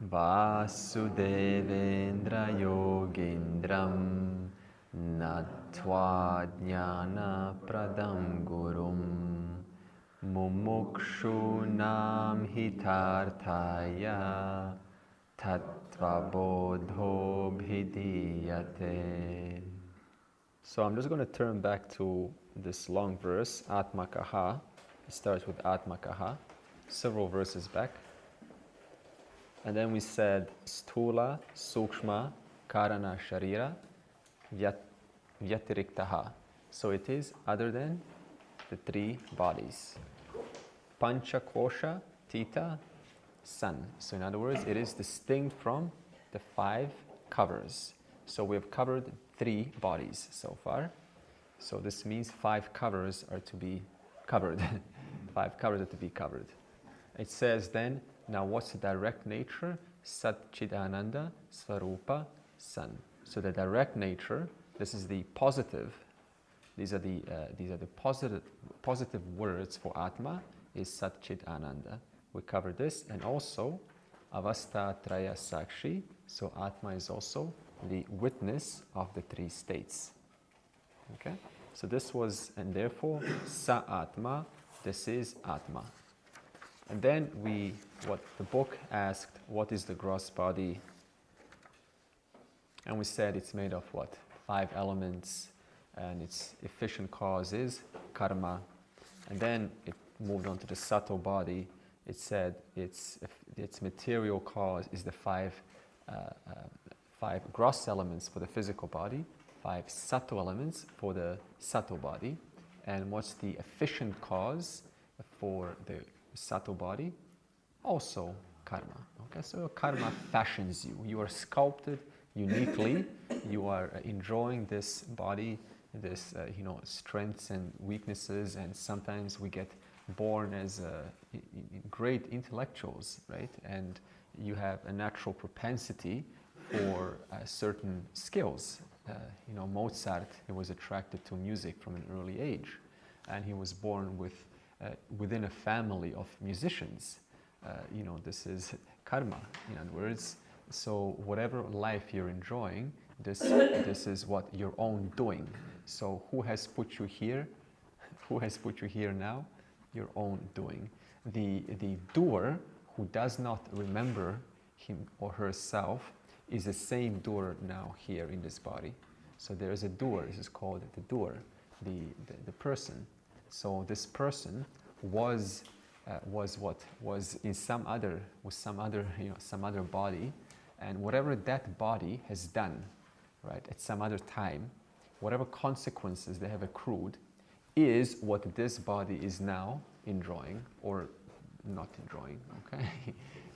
Vasudevendra Yogindram Natva Jnana Pradam Gurum Mumukshunam Hitarthaya Tattva Bodho Bhidiyate. So I'm just going to turn back to this long verse, Atmakaha. It starts with Atmakaha, several verses back. And then we said Stula, Sukshma, Karana, Sharira, Vyatiriktaha. So it is other than the three bodies. Pancha Kosha, Tita, Sun. So in other words, it is distinct from the five covers. So we have covered three bodies so far. So this means five covers are to be covered. Five covers are to be covered. It says then, now what's the direct nature? Sat Chidananda Svarupa San. So the direct nature, this is the positive. These are the positive words for Atma is Sat Chit Ananda. We covered this, and also Avastha Traya Sakshi. So Atma is also the witness of the three states. Okay, so this was, and therefore Sa Atma. This is Atma. And then what the book asked, what is the gross body? And we said it's made of what? 5 elements, and its efficient cause is karma. And then it moved on to the subtle body. It said its material cause is the 5 gross elements for the physical body, 5 subtle elements for the subtle body. And what's the efficient cause for the subtle body? Also karma. Okay, so karma fashions you. You are sculpted uniquely. You are enjoying this body, this strengths and weaknesses, and sometimes we get born as great intellectuals, right? And you have a natural propensity for certain skills. Mozart, he was attracted to music from an early age, and he was born within a family of musicians. This is karma, in other words. So whatever life you're enjoying, this is what your own doing. So who has put you here? Who has put you here now? Your own doing. The doer who does not remember him or herself is the same doer now here in this body. So there is a doer. This is called the doer, the person. So this person was in some other body, and whatever that body has done, right, at some other time, whatever consequences they have accrued, is what this body is now enjoying or not enjoying. Okay,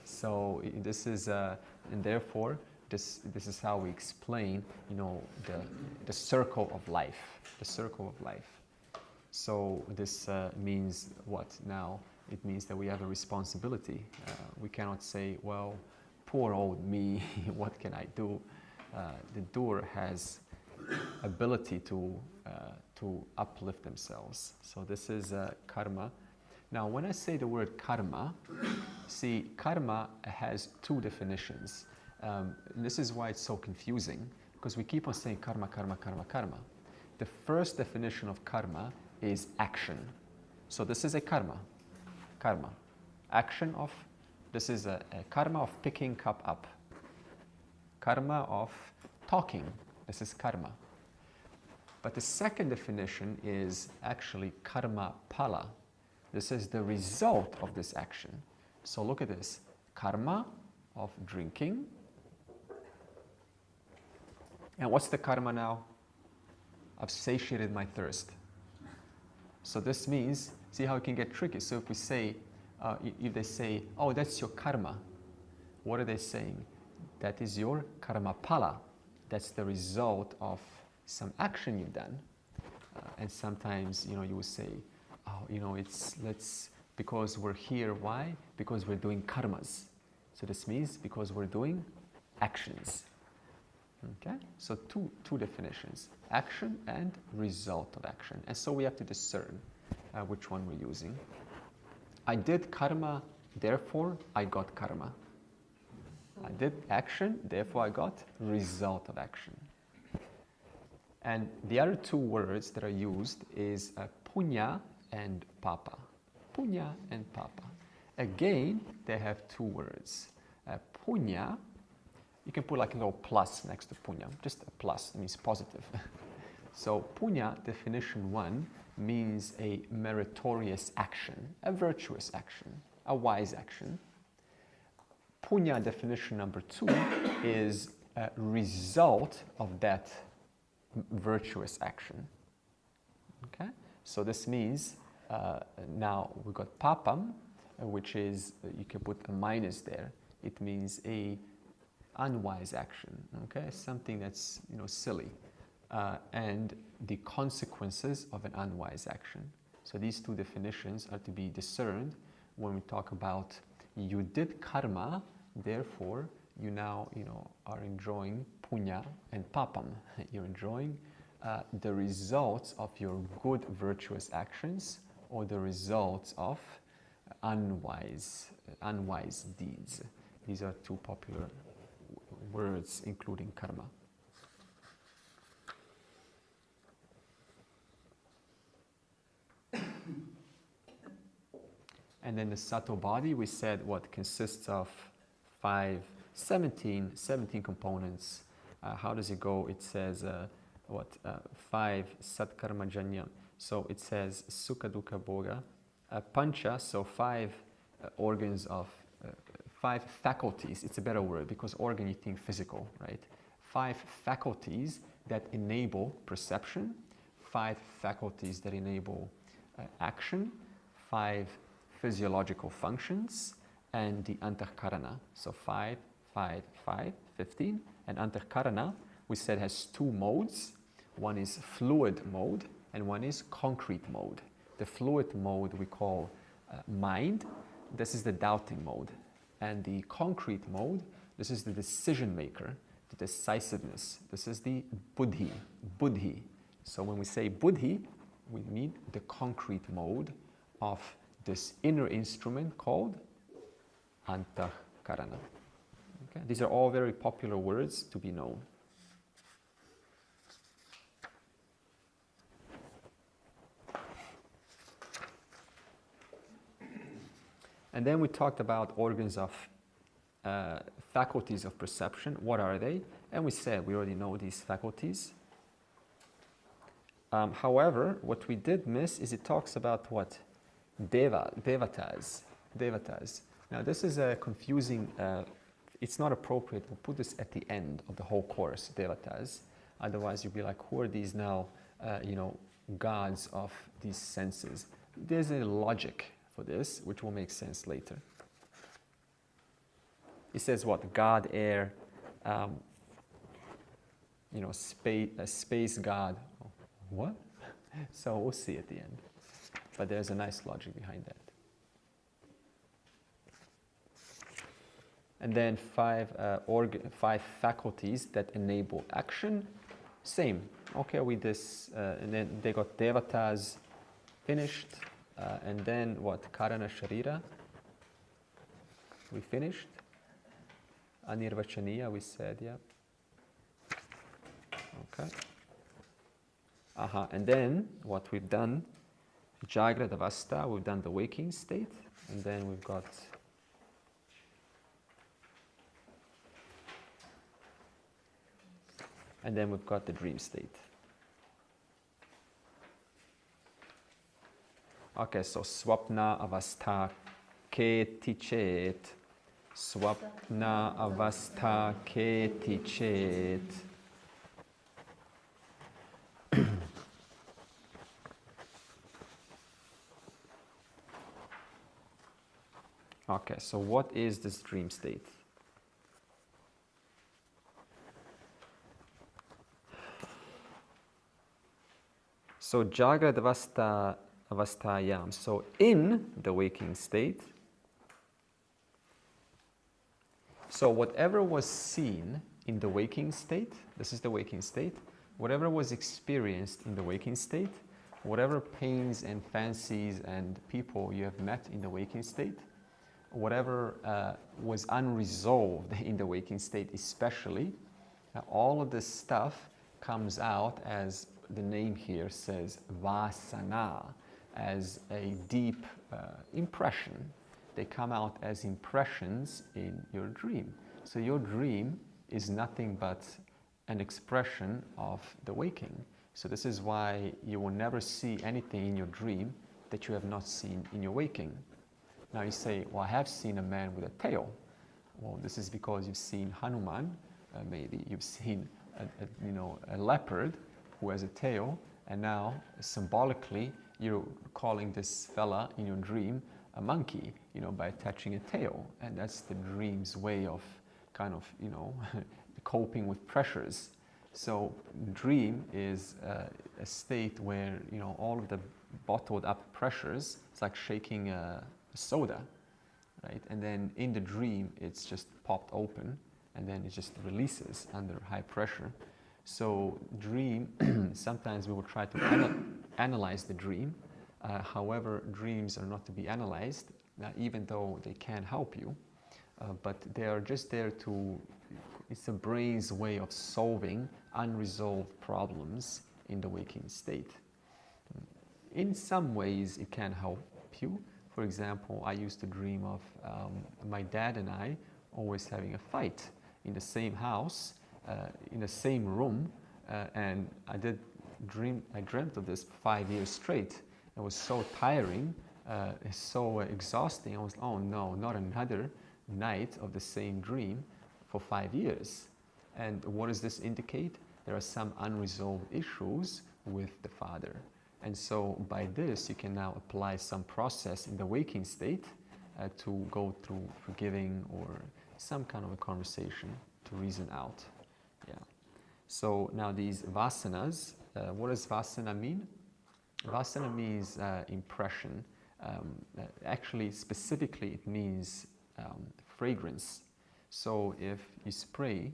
so this is and therefore this is how we explain the circle of life, the circle of life. So this means what now? It means that we have a responsibility. We cannot say, well, poor old me, what can I do? The doer has ability to uplift themselves. So this is karma. Now, when I say the word karma, see, karma has 2 definitions. This is why it's so confusing, because we keep on saying karma, karma, karma, karma. The first definition of karma is action. So this is a karma. Action of, this is a karma of picking cup up. Karma of talking, this is karma. But the second definition is actually karma pala. This is the result of this action. So look at this, karma of drinking. And what's the karma now? I've satiated my thirst. So this means, see how it can get tricky. So if we say, if they say, oh, that's your karma, what are they saying? That is your karma pala. That's the result of some action you've done. And sometimes, you will say, oh, because we're here, why? Because we're doing karmas. So this means because we're doing actions. Okay, so two definitions, action and result of action. And so we have to discern which one we're using. I did karma, therefore I got karma. I did action, therefore I got result of action. And the other two words that are used is punya and papa. Punya and papa. Again, they have two words. Punya, you can put like a little plus next to punya, just a plus, means positive. So punya, definition 1, means a meritorious action, a virtuous action, a wise action. Punya, definition number 2, is a result of that virtuous action. Okay? So this means now we've got papam, which is, you can put a minus there. It means a unwise action, okay? Something that's, silly. And the consequences of an unwise action. So these two definitions are to be discerned when we talk about you did karma, therefore you now, are enjoying punya and papam. You're enjoying the results of your good virtuous actions or the results of unwise deeds. These are two popular words including karma. And then the subtle body, we said, what consists of 17 components. How does it go? It says, 5 satkarmajanya. So it says sukha dukkha bhoga. Pancha, so 5 organs of, 5 faculties. It's a better word because organ, you think physical, right? 5 faculties that enable perception, 5 faculties that enable action, 5 physiological functions, and the antahkarana. So 5, 5, 5, 15. And antahkarana, we said, has 2 modes. One is fluid mode and one is concrete mode. The fluid mode we call mind. This is the doubting mode. And the concrete mode, this is the decision maker, the decisiveness. This is the buddhi. So when we say buddhi, we mean the concrete mode of this inner instrument called antahkarana. Okay? These are all very popular words to be known. And then we talked about organs of faculties of perception. What are they? And we said we already know these faculties. However, what we did miss is it talks about what? Devatas. Now this is a confusing, it's not appropriate. We'll put this at the end of the whole course, Devatas. Otherwise you'll be like, who are these now, gods of these senses? There's a logic for this, which will make sense later. It says what? God, air, space god. What? So we'll see at the end. But there's a nice logic behind that. And then 5 faculties that enable action. Same. Okay, with this, and then they got devatas finished. And then what? Karana Sharira. We finished. Anirvachaniya, we said, yeah. Okay. And then what we've done, Jagrata Avastha, we've done the waking state. And then we've got the dream state. Okay, so Swapna Avastha Keti Chet. Swapna Avastha Keti Chet. Okay, so what is this dream state? So Jagrata Avasthayam. So in the waking state, so whatever was seen in the waking state, this is the waking state, whatever was experienced in the waking state, whatever pains and fancies and people you have met in the waking state, whatever was unresolved in the waking state especially, all of this stuff comes out, as the name here says, vasana, as a deep impression. They come out as impressions in your dream. So your dream is nothing but an expression of the waking. So this is why you will never see anything in your dream that you have not seen in your waking. Now you say, well, I have seen a man with a tail. Well, this is because you've seen Hanuman, maybe you've seen a leopard who has a tail, and now symbolically you're calling this fella in your dream a monkey, by attaching a tail. And that's the dream's way of kind of, coping with pressures. So dream is a state where, all of the bottled up pressures, it's like shaking a soda, right? And then in the dream, it's just popped open, and then it just releases under high pressure. So dream, sometimes we will try to analyze the dream. However, dreams are not to be analyzed, even though they can help you. But they are just there to, it's the brain's way of solving unresolved problems in the waking state. In some ways, it can help you. For example, I used to dream of my dad and I always having a fight in the same house, in the same room, and I dreamt of this 5 years straight. It was so tiring, so exhausting. I was, oh no, not another night of the same dream for 5 years. And what does this indicate? There are some unresolved issues with the father. And so by this, you can now apply some process in the waking state to go through forgiving or some kind of a conversation to reason out. Yeah. So now these vasanas, what does vasana mean? Vasana means impression. Actually, specifically, it means fragrance. So if you spray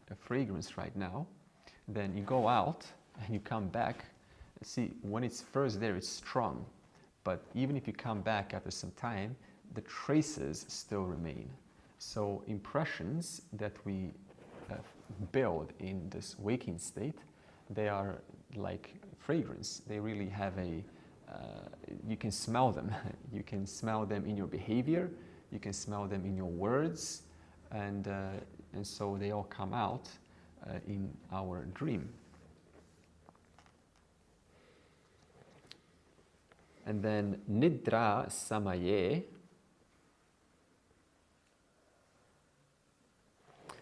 a fragrance right now, then you go out and you come back. See, when it's first there, it's strong. But even if you come back after some time, the traces still remain. So impressions that we build in this waking state, they are like fragrance. They really have a, you can smell them. You can smell them in your behavior. You can smell them in your words. And so they all come out in our dream. And then nidra samaye.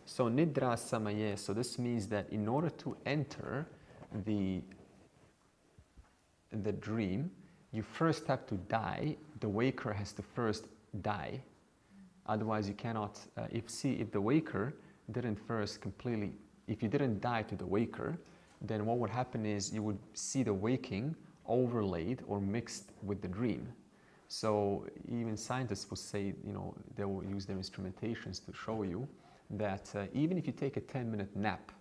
So nidra samaye, so this means that in order to enter the dream, you first have to die. The waker has to first die. Otherwise you cannot, if the waker didn't first completely, if you didn't die to the waker, then what would happen is you would see the waking overlaid or mixed with the dream. So even scientists will say, they will use their instrumentations to show you that even if you take a 10-minute nap,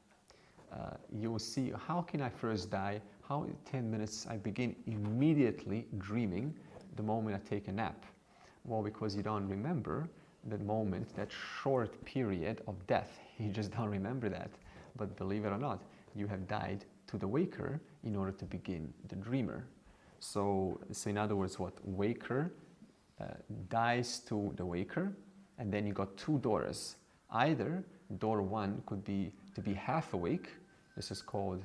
you will see, how can I first die? How in 10 minutes I begin immediately dreaming the moment I take a nap? Well, because you don't remember that moment, that short period of death. You just don't remember that. But believe it or not, you have died to the waker in order to begin the dreamer. So in other words, what waker dies to the waker, and then you got two doors. Either door one could be to be half awake. This is called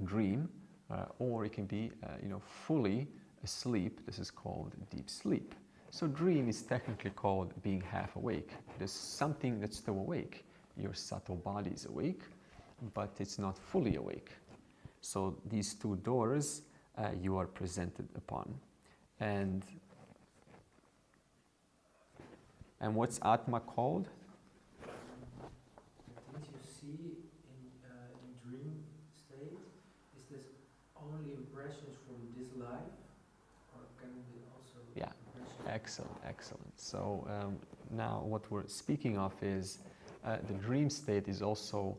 dream, or it can be fully asleep. This is called deep sleep. So dream is technically called being half awake. There's something that's still awake. Your subtle body is awake, but it's not fully awake. So these two doors you are presented upon. And what's Atma called? Things you see in dream state, is this only impressions from this life, or can it be also impressions? Excellent. So now what we're speaking of is the dream state is also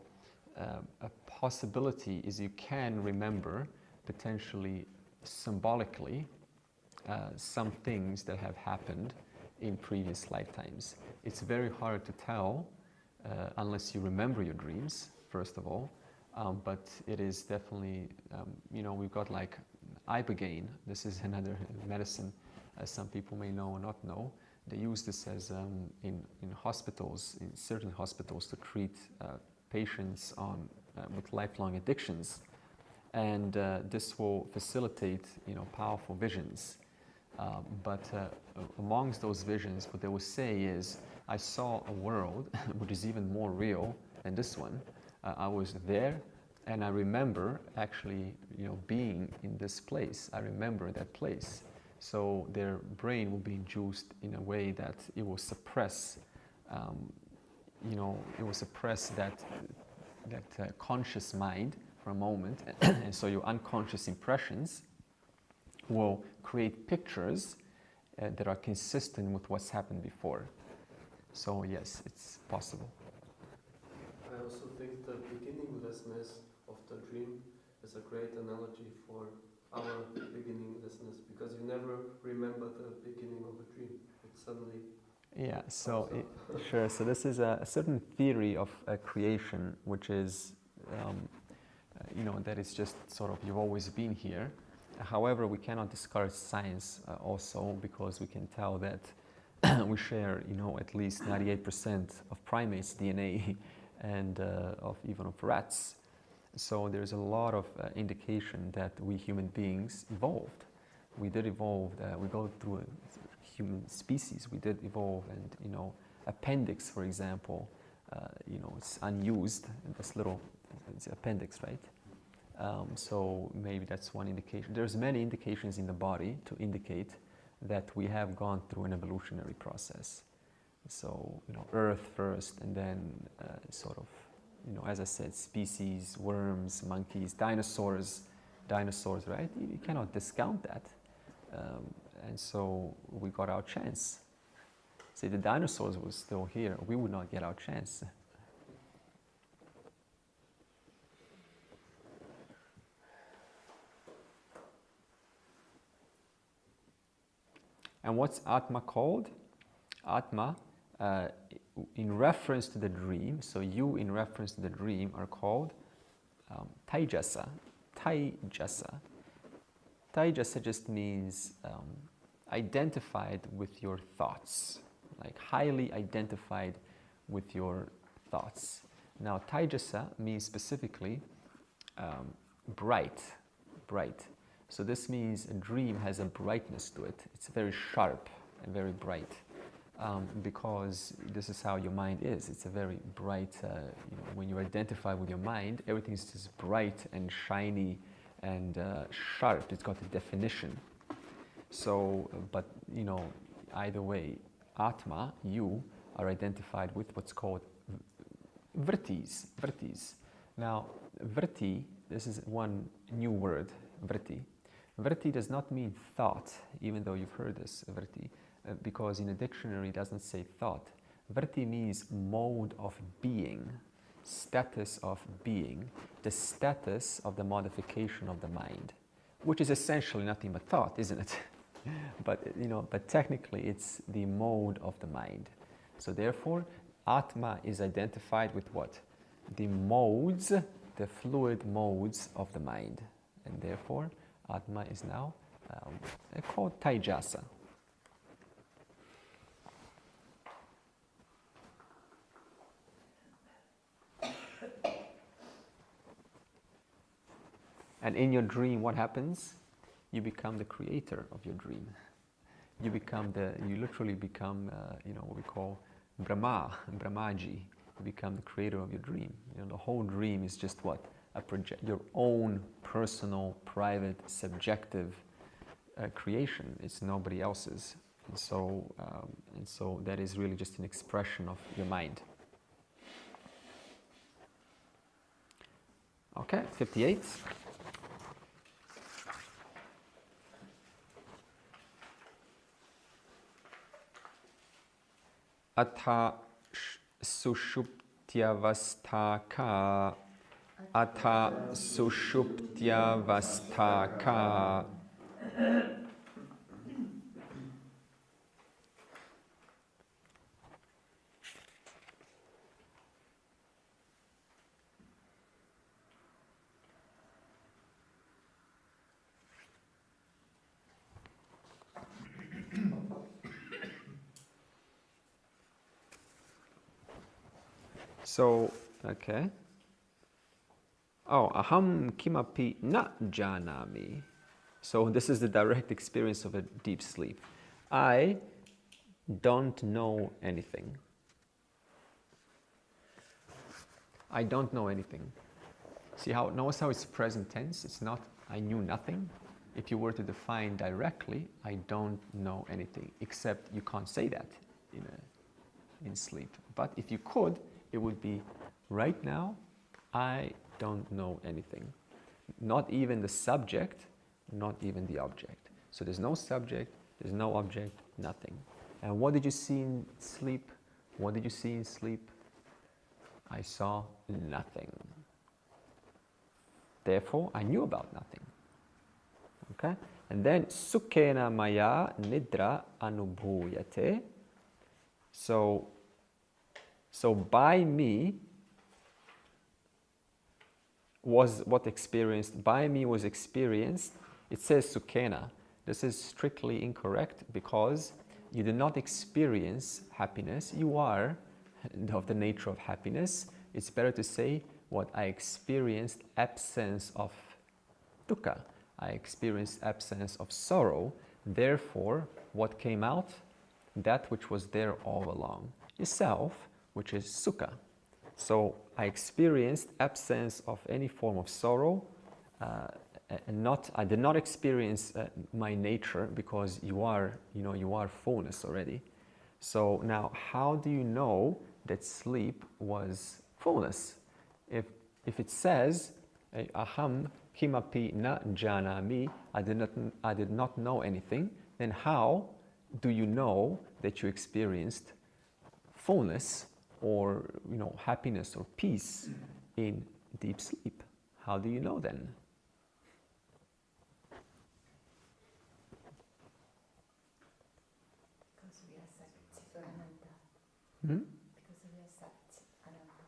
a possibility, is you can remember potentially symbolically some things that have happened in previous lifetimes. It's very hard to tell unless you remember your dreams, first of all. But it is definitely, we've got like ibogaine. This is another medicine, as some people may know or not know. They use this as in hospitals, in certain hospitals, to treat patients with lifelong addictions, and this will facilitate, powerful visions. But amongst those visions, what they will say is, I saw a world which is even more real than this one. I was there, and I remember actually, being in this place. I remember that place. So their brain will be induced in a way that it will suppress, that conscious mind for a moment, and so your unconscious impressions will create pictures that are consistent with what's happened before. So yes, it's possible. I also think the beginninglessness of the dream is a great analogy for our beginninglessness, because you never remember the beginning of a dream. It suddenly... Yeah, so sure. So this is a certain theory of creation, which is, that is just sort of, you've always been here. However, we cannot discard science also, because we can tell that we share, at least 98% of primates' DNA and even of rats. So there's a lot of indication that we human beings evolved. We did evolve. We go through a human species. We did evolve, and appendix, for example, it's unused. This little, it's appendix, right? So maybe that's one indication. There's many indications in the body to indicate that we have gone through an evolutionary process. So, Earth first, and then sort of, as I said, species, worms, monkeys, dinosaurs, right? You cannot discount that. And so we got our chance. See, the dinosaurs were still here. We would not get our chance. And what's Atma called? Atma, in reference to the dream, so you in reference to the dream are called Taijasa. Taijasa. Taijasa just means identified with your thoughts, like highly identified with your thoughts. Now, Taijasa means specifically bright. So this means a dream has a brightness to it. It's very sharp and very bright, because this is how your mind is. It's a very bright, when you identify with your mind, everything is just bright and shiny and sharp. It's got a definition. So, but either way, Atma, you, are identified with what's called vrittis. Now, vritti, this is one new word, vritti. Vritti does not mean thought, even though you've heard this, vritti, because in a dictionary it doesn't say thought. Vritti means mode of being, status of being, the status of the modification of the mind, which is essentially nothing but thought, isn't it? But technically it's the mode of the mind. So therefore, Atma is identified with what? The modes, the fluid modes of the mind. And therefore, Atma is now called Taijasa. And in your dream, what happens? You become the creator of your dream. You literally become, what we call Brahmaji. You become the creator of your dream. The whole dream is just what? Your own personal, private, subjective creation. It's nobody else's. And so that is really just an expression of your mind. Okay, 58. Atha sushuptyavasthaka. Atha sushuptyavasthaka. So, okay. Oh, aham kimapi na janami. So this is the direct experience of a deep sleep. I don't know anything. I don't know anything. See how, notice how it's present tense? It's not I knew nothing. If you were to define directly, I don't know anything, except you can't say that in sleep. But if you could, it would be right now, I don't know anything. Not even the subject, not even the object. So there's no subject, there's no object, nothing. And what did you see in sleep? What did you see in sleep? I saw nothing. Therefore, I knew about nothing. Okay? And then, sukhena maya nidra anubhuyate. So by me was what experienced, by me was experienced, it says sukhena. This is strictly incorrect because you do not experience happiness. You are of the nature of happiness. It's better to say what I experienced absence of dukkha. I experienced absence of sorrow. Therefore, what came out? That which was there all along. Yourself, which is sukha. So I experienced absence of any form of sorrow. I did not experience my nature because you are fullness already. So now, how do you know that sleep was fullness? If it says, aham kimapi na janami, I did not know anything, then how do you know that you experienced fullness or happiness or peace in deep sleep? How do you know then? Because we accept Ananta. Hmm? Because we accept Ananta.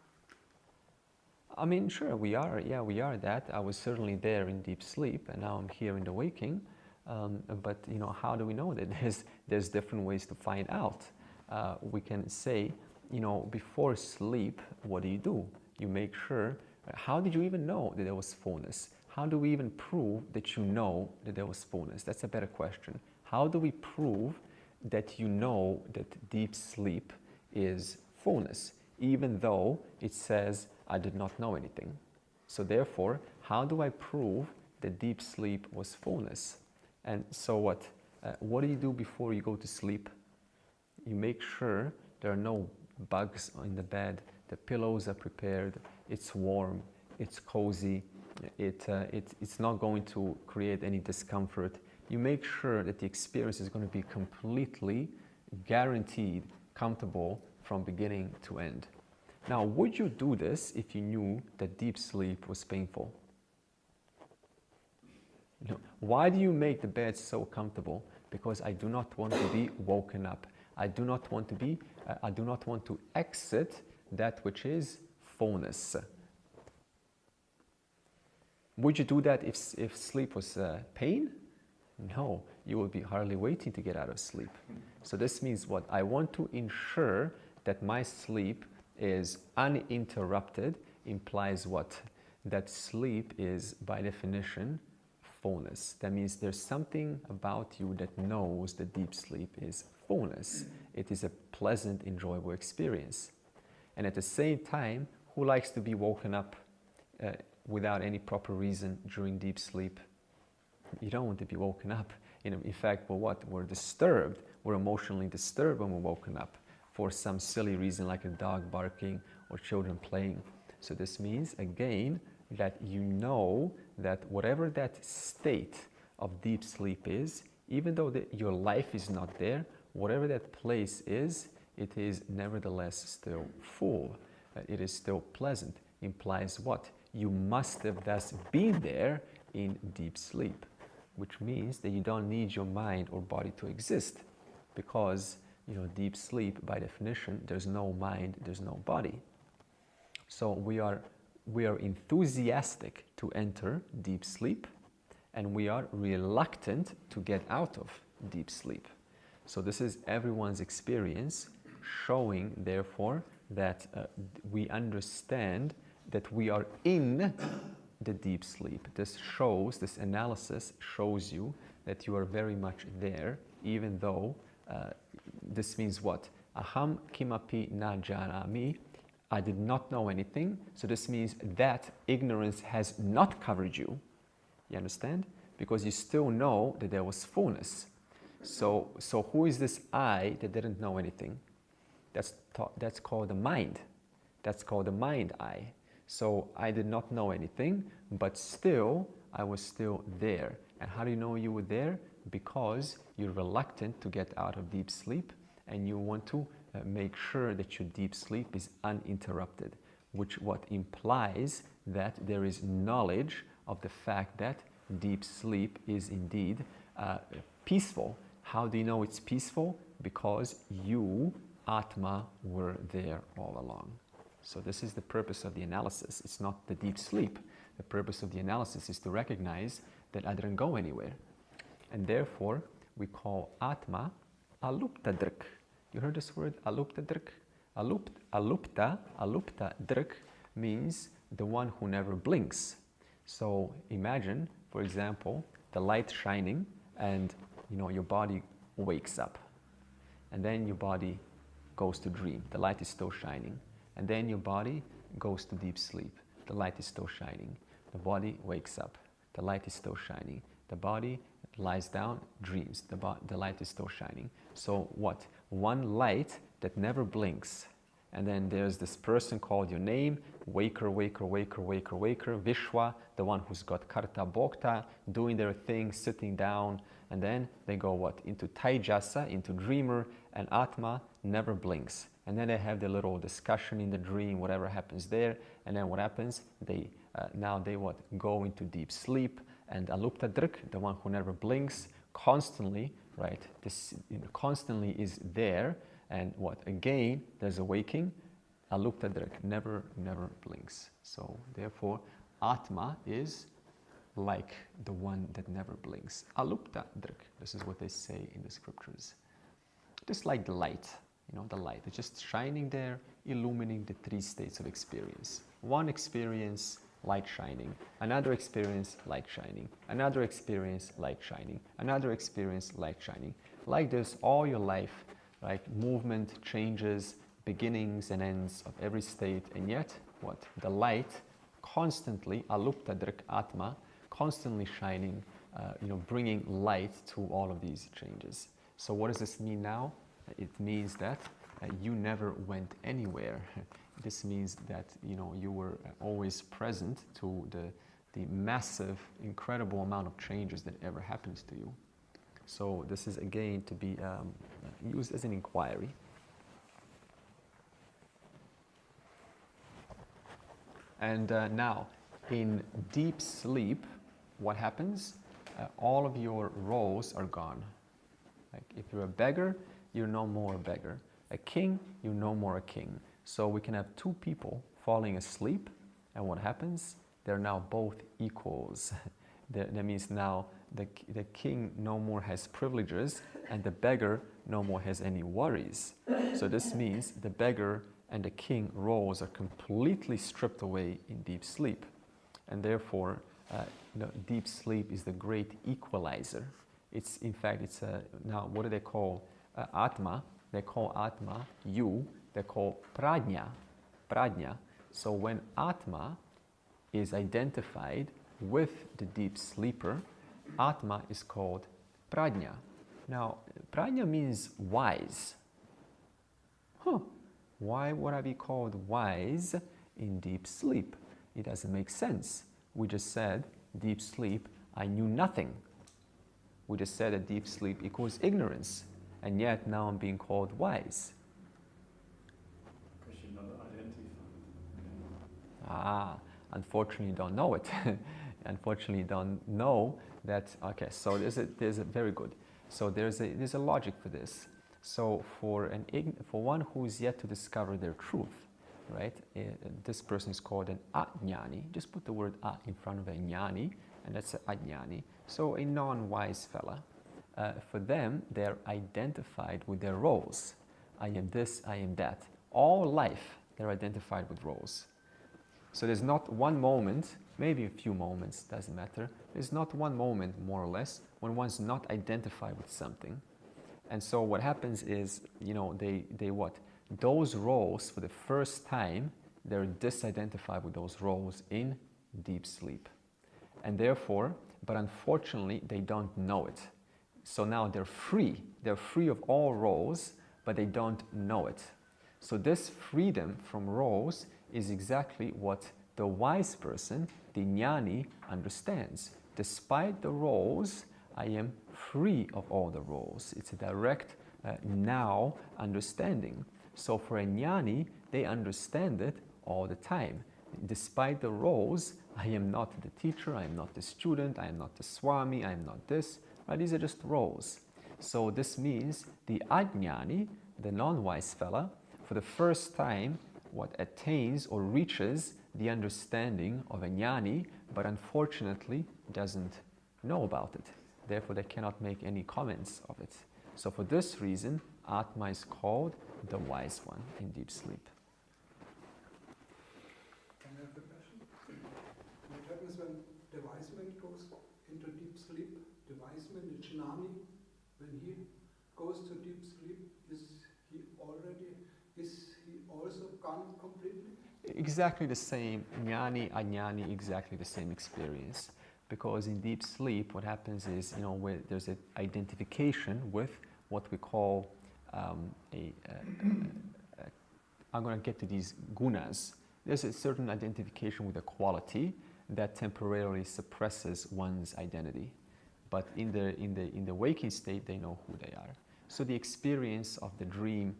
I mean, sure, we are. Yeah, we are that. I was certainly there in deep sleep, and now I'm here in the waking. But how do we know that? There's different ways to find out. We can say, before sleep, what do? You make sure. How did you even know that there was fullness? How do we even prove that you know that there was fullness? That's a better question. How do we prove that you know that deep sleep is fullness, even though it says, I did not know anything? So therefore, how do I prove that deep sleep was fullness? And so what? What do you do before you go to sleep? You make sure there are no bugs in the bed, the pillows are prepared, it's warm, it's cozy, it's not going to create any discomfort. You make sure that the experience is going to be completely guaranteed, comfortable from beginning to end. Now, would you do this if you knew that deep sleep was painful? Why do you make the bed so comfortable? Because I do not want to be woken up. I do not want to exit that which is fullness. Would you do that if sleep was pain? No, you will be hardly waiting to get out of sleep. So this means what? I want to ensure that my sleep is uninterrupted. Implies what? That sleep is, by definition, fullness. That means there's something about you that knows that deep sleep is fullness. It is a pleasant, enjoyable experience. And at the same time, who likes to be woken up without any proper reason during deep sleep? You don't want to be woken up. In fact, we're disturbed. We're emotionally disturbed when we're woken up for some silly reason, like a dog barking or children playing. So this means, again, that you know that whatever that state of deep sleep is, even though your life is not there, whatever that place is, it is nevertheless still full. It is still pleasant. Implies what? You must have thus been there in deep sleep, which means that you don't need your mind or body to exist, because deep sleep, by definition, there's no mind, there's no body. So we are enthusiastic to enter deep sleep, and we are reluctant to get out of deep sleep. So this is everyone's experience showing, therefore, that we understand that we are in the deep sleep. This analysis shows you that you are very much there, even though this means what? Aham kimapi na janami. I did not know anything. So this means that ignorance has not covered you. You understand? Because you still know that there was fullness. So who is this I that didn't know anything? That's called the mind. That's called the mind I. So I did not know anything, but still, I was still there. And how do you know you were there? Because you're reluctant to get out of deep sleep, and you want to make sure that your deep sleep is uninterrupted, which what implies that there is knowledge of the fact that deep sleep is indeed peaceful. How do you know it's peaceful? Because you, Atma, were there all along. So this is the purpose of the analysis. It's not the deep sleep. The purpose of the analysis is to recognize that I didn't go anywhere. And therefore, we call Atma alupta drik. You heard this word, alupta drik? Alupta drik means the one who never blinks. So imagine, for example, the light shining and your body wakes up. And then your body goes to dream. The light is still shining. And then your body goes to deep sleep. The light is still shining. The body wakes up. The light is still shining. The body lies down, dreams. The light is still shining. So what? One light that never blinks. And then there's this person called your name, waker, Vishwa, the one who's got karta bhokta, doing their thing, sitting down. And then they go what? Into taijasa, into dreamer, and Atma never blinks. And then they have their little discussion in the dream, whatever happens there. And then what happens? They go into deep sleep. And alupta drik, the one who never blinks, constantly, right? This constantly is there. And what? Again, there's a waking. Alupta drik, never blinks. So therefore, Atma is like the one that never blinks. Alupta drik. This is what they say in the scriptures. Just like the light. The light. It's just shining there, illumining the three states of experience. One experience, light shining. Another experience, light shining. Another experience, light shining. Another experience, light shining. Like this all your life, like movement, changes, beginnings and ends of every state. And yet, what? The light constantly, alupta drik atma, constantly shining, bringing light to all of these changes. So what does this mean now? It means that you never went anywhere. This means that you were always present to the massive, incredible amount of changes that ever happens to you. So this is again to be used as an inquiry. And now, in deep sleep, what happens? All of your roles are gone. Like if you're a beggar, you're no more a beggar. A king, you're no more a king. So we can have two people falling asleep, and what happens? They're now both equals. That means now the king no more has privileges, and the beggar no more has any worries. So this means the beggar and the king roles are completely stripped away in deep sleep. And therefore, deep sleep is the great equalizer. It's, in fact, now what do they call Atma? They call Atma you. They call Prajna. So when Atma is identified with the deep sleeper, Atma is called Prajna. Now, Prajna means wise. Why would I be called wise in deep sleep? It doesn't make sense. We just said deep sleep, I knew nothing. We just said that deep sleep equals ignorance. And yet now I'm being called wise. Because you're not identified. Unfortunately you don't know it. Unfortunately you don't know that, okay, so there's a very good. So there's a logic for this. So for one who is yet to discover their truth, right? This person is called an ajnani. Just put the word a in front of a jnani, and that's an ajnani. So a non-wise fella. For them, they're identified with their roles. I am this, I am that. All life, they're identified with roles. So there's not one moment, maybe a few moments, doesn't matter. There's not one moment, more or less, when one's not identified with something. And so what happens is, you know, they what? Those roles, for the first time, they're disidentified with those roles in deep sleep. And therefore, but unfortunately, they don't know it. So now they're free. They're free of all roles, but they don't know it. So this freedom from roles is exactly what the wise person, the jnani, understands. Despite the roles, I am free of all the roles. It's a direct now understanding. So for a jnani, they understand it all the time. Despite the roles, I am not the teacher, I am not the student, I am not the swami, I am not this. Right? These are just roles. So this means the ajnani, the non-wise fella, for the first time, what attains or reaches the understanding of a jnani, but unfortunately doesn't know about it. Therefore, they cannot make any comments of it. So for this reason, Atma is called the wise one in deep sleep. Can I have a question? What happens when the wise man goes into deep sleep? The wise man, the jnani, when he goes to deep sleep, is he also gone completely? Exactly the same, jnani, ajnani, exactly the same experience. Because in deep sleep, what happens is, you know, where there's an identification with what we call I'm going to get to these gunas. There's a certain identification with a quality that temporarily suppresses one's identity. But in the waking state, they know who they are. So the experience of the dream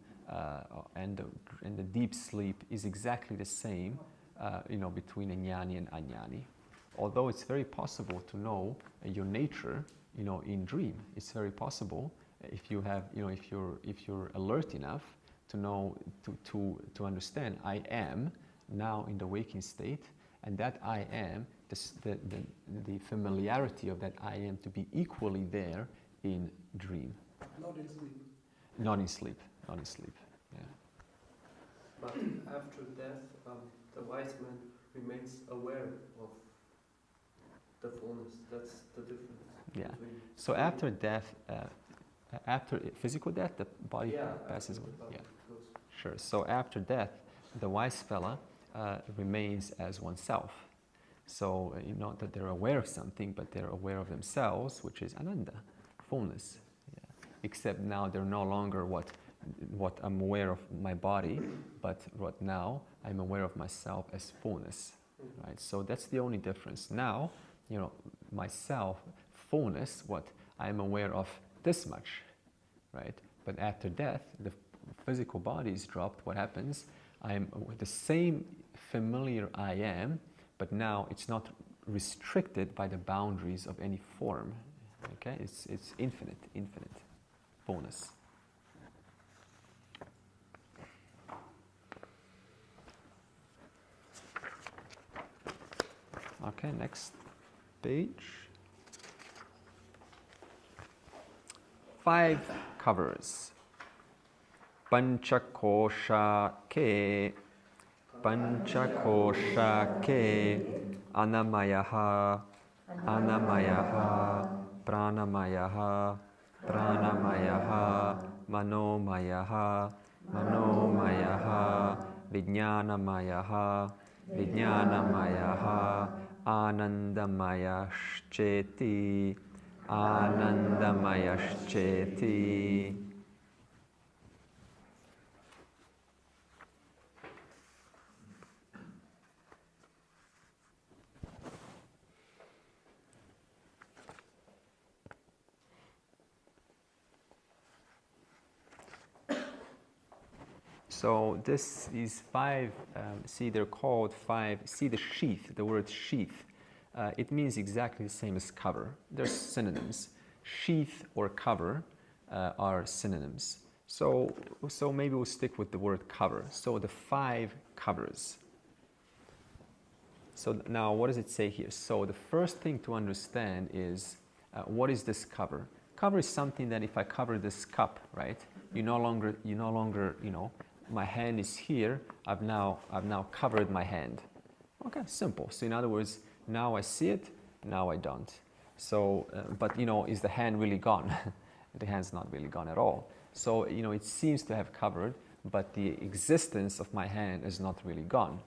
and the deep sleep is exactly the same, you know, between a jnani and ajnani. Although it's very possible to know your nature, you know, in dream. It's very possible if you have, you know, if you're alert enough to know, to understand, I am now in the waking state, and that I am, the familiarity of that I am to be equally there in dream. Not in sleep. Not in sleep. Not in sleep. Yeah. But after death, the wise man remains aware of the fullness. That's the difference. Yeah. So after death, after physical death, the body passes away. Yeah. Sure. So after death, the wise fella remains as oneself. So not that they're aware of something, but they're aware of themselves, which is ananda, fullness. Yeah. Except now they're no longer what I'm aware of my body, but what now I'm aware of myself as fullness. Right. So that's the only difference. Now, you know, myself, fullness, what I'm aware of this much, right? But after death, the physical body is dropped. What happens? I'm the same familiar I am, but now it's not restricted by the boundaries of any form. Okay, it's infinite fullness. Okay, next page. 5 covers. Panchakosha ke, anamayaha, pranamayaha, manomayaha, vijnanamayaha, anandamayashcheti, So this is 5, see they're called 5, see the sheath, the word sheath. It means exactly the same as cover. They're synonyms. Sheath or cover are synonyms. So maybe we'll stick with the word cover. So the 5 covers. So now what does it say here? So the first thing to understand is what is this cover? Cover is something that if I cover this cup, right, You no longer, you know, my hand is here. I've now covered my hand. Okay, simple. So in other words, now I see it, now I don't. So, but you know, is the hand really gone? The hand's not really gone at all. So, you know, it seems to have covered, but the existence of my hand is not really gone.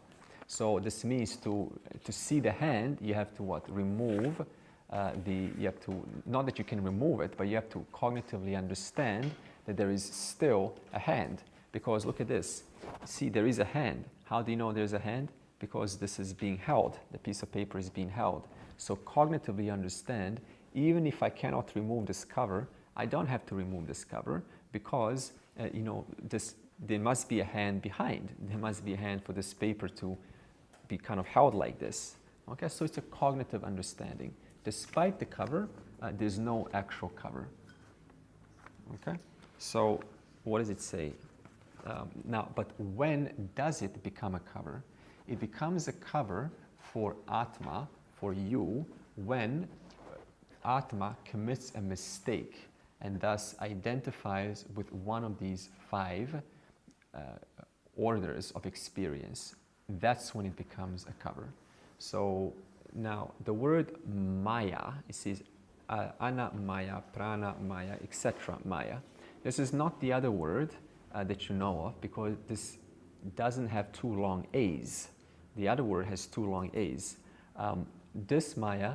So this means to see the hand, you have to what? Remove you have to, not that you can remove it, but you have to cognitively understand that there is still a hand. Because look at this. See, there is a hand. How do you know there's a hand? Because this is being held. The piece of paper is being held. So cognitively understand, even if I cannot remove this cover, I don't have to remove this cover because, you know, there must be a hand behind. There must be a hand for this paper to be kind of held like this. Okay, so it's a cognitive understanding. Despite the cover, there's no actual cover. Okay, so what does it say? Now, but when does it become a cover? It becomes a cover for Atma, for you, when Atma commits a mistake and thus identifies with one of these 5 orders of experience. That's when it becomes a cover. So now the word Maya, it says Ana Maya, Prana Maya, etc. Maya. This is not the other word that you know of because this doesn't have 2 long A's. The other word has 2 long A's. This Maya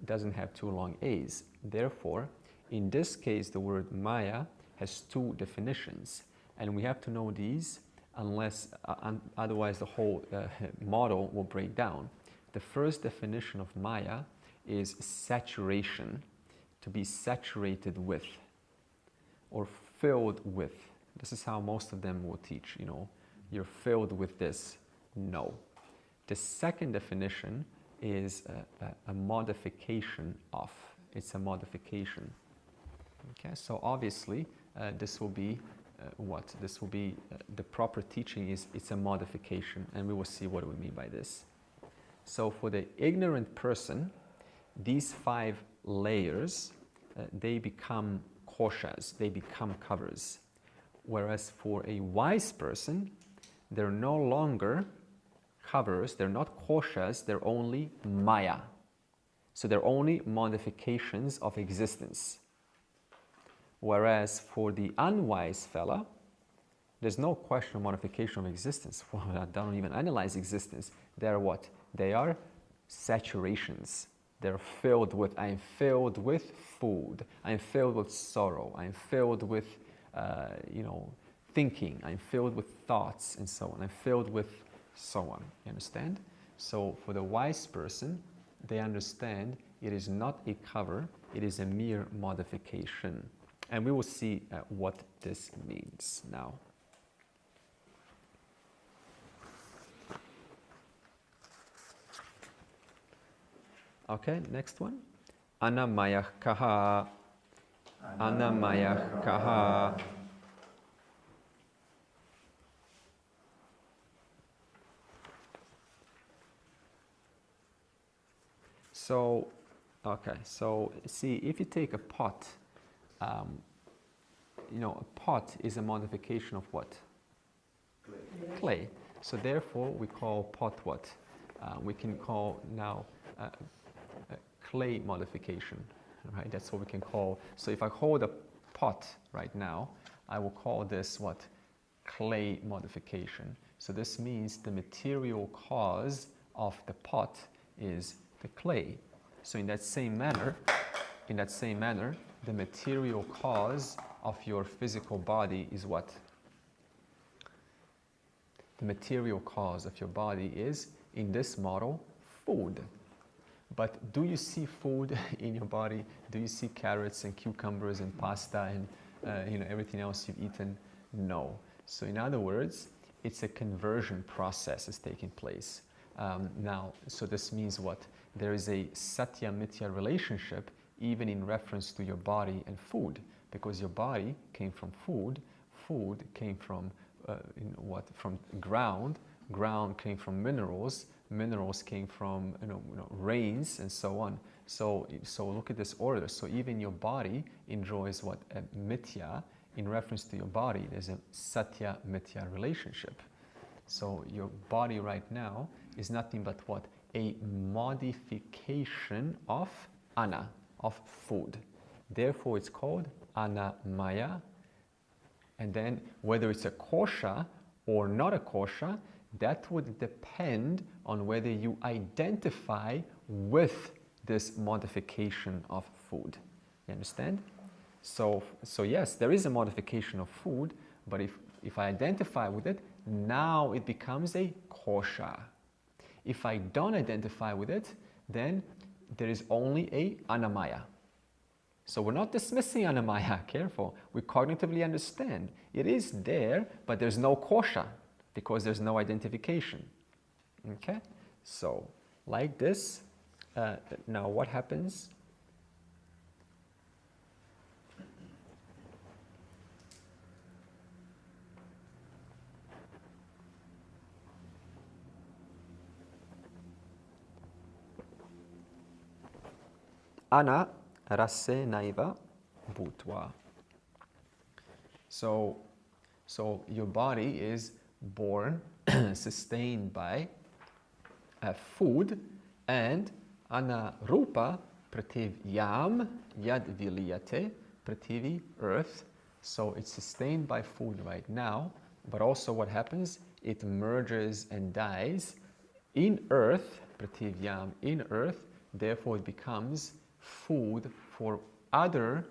doesn't have 2 long A's. Therefore, in this case, the word Maya has 2 definitions. And we have to know these unless, otherwise the whole model will break down. The first definition of Maya is saturation, to be saturated with or filled with. This is how most of them will teach, you know, you're filled with this. No. The second definition is a modification of. It's a modification. Okay, so obviously this will be what? This will be the proper teaching is it's a modification, and we will see what we mean by this. So for the ignorant person, these 5 layers, they become koshas, they become covers. Whereas for a wise person, they're no longer covers, they're not koshas, they're only maya. So they're only modifications of existence. Whereas for the unwise fella, there's no question of modification of existence. Well, I don't even analyze existence. They're what? They are saturations. They're filled with, I'm filled with food. I'm filled with sorrow. I'm filled with, you know, thinking. I'm filled with thoughts and so on. I'm filled with so on. You understand? So for the wise person, they understand it is not a cover, it is a mere modification. And we will see what this means now. Okay, next one. Anamayah kaha. Anamayah kaha. So, okay, so see, if you take a pot, you know, a pot is a modification of what? Clay. Clay. So therefore, we call pot what? We can call now a clay modification, right? That's what we can call. So if I hold a pot right now, I will call this what? Clay modification. So this means the material cause of the pot is the clay. So in that same manner, the material cause of your physical body is what? The material cause of your body is, in this model, food. But do you see food in your body? Do you see carrots and cucumbers and pasta and you know, everything else you've eaten? No. So in other words, it's a conversion process is taking place. Now, so this means what? There is a satya-mithya relationship even in reference to your body and food, because your body came from food, food came from what? From ground, ground came from minerals, minerals came from rains and so on. So look at this order. So even your body enjoys what? A mithya, in reference to your body, there's a satya-mithya relationship. So your body right now is nothing but what? A modification of ana, of food. Therefore, it's called anamaya. And then whether it's a kosha or not a kosha, that would depend on whether you identify with this modification of food. You understand? So yes, there is a modification of food, but if I identify with it, now it becomes a kosha. If I don't identify with it, then there is only a anamaya. So we're not dismissing anamaya, careful. We cognitively understand. It is there, but there's no kosha because there's no identification. Okay? So, like this, now what happens? Ana rase naiva bhutva. So your body is born, sustained by food, and anarupa prativyam yad viliyate prativi, earth. So it's sustained by food right now, but also what happens? It merges and dies in earth, prativyam, in earth. Therefore it becomes food for other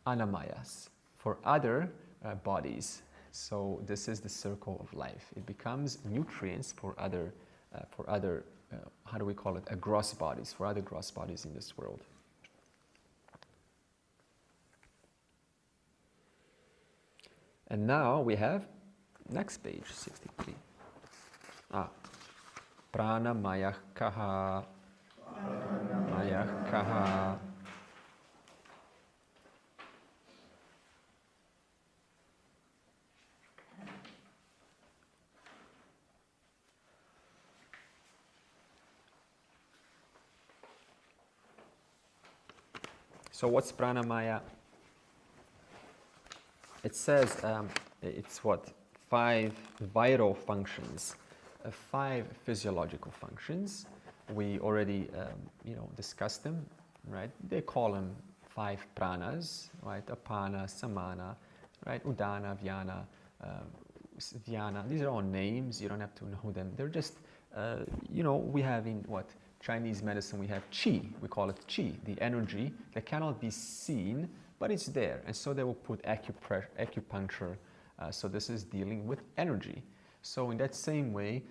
anamayas, for other bodies. So this is the circle of life. It becomes nutrients for other, how do we call it, gross bodies, for other gross bodies in this world. And now we have, next page, 63. Pranamaya kaha. Maya kaha. So what's pranamaya? It says it's what? 5 vital functions, 5 physiological functions. We already, discussed them, right? They call them 5 pranas, right? Apana, samana, right? Udana, vyana, vyana. These are all names. You don't have to know them. They're just, we have in what? Chinese medicine, we have qi. We call it qi, the energy that cannot be seen, but it's there. And so they will put acupuncture. So this is dealing with energy. So in that same way,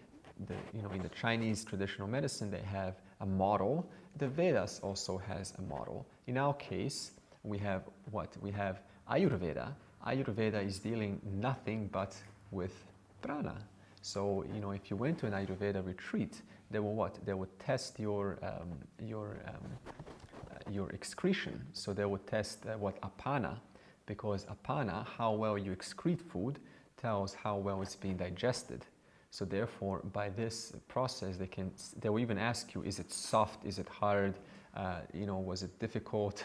in the Chinese traditional medicine, they have a model. The Vedas also has a model. In our case, we have what? We have Ayurveda. Ayurveda is dealing nothing but with prana. So, if you went to an Ayurveda retreat, they will what? They would test your excretion. So they would test apana, because apana, how well you excrete food, tells how well it's being digested. So therefore, by this process, they will even ask you, is it soft, is it hard, was it difficult,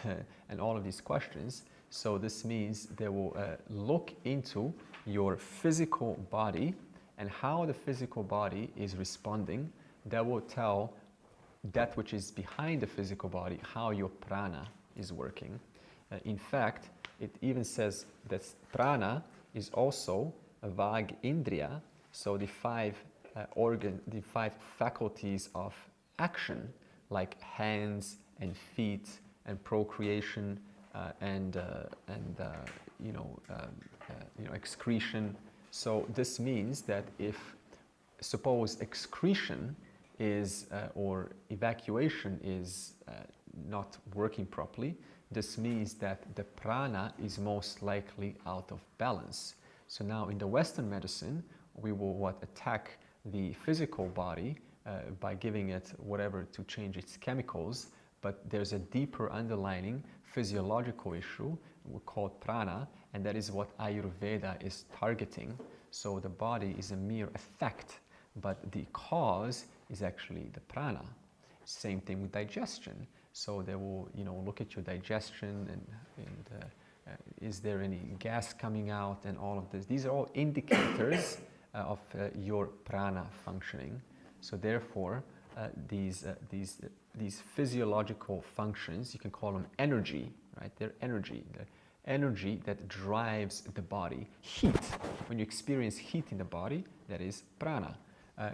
and all of these questions. So this means they will look into your physical body and how the physical body is responding. That will tell that which is behind the physical body, how your prana is working. In fact, it even says that prana is also a vag indriya. So the 5 faculties of action, like hands and feet and procreation excretion. So this means that if, suppose excretion is or evacuation is not working properly, this means that the prana is most likely out of balance. So now in the Western medicine, we will attack the physical body by giving it whatever to change its chemicals, but there's a deeper underlying physiological issue called prana, and that is what Ayurveda is targeting. So the body is a mere effect, but the cause is actually the prana. Same thing with digestion. So they will, look at your digestion and is there any gas coming out, and all of this. These are all indicators of your prana functioning. So therefore, these physiological functions, you can call them energy, right? They're energy. The energy that drives the body. Heat. When you experience heat in the body, that is prana.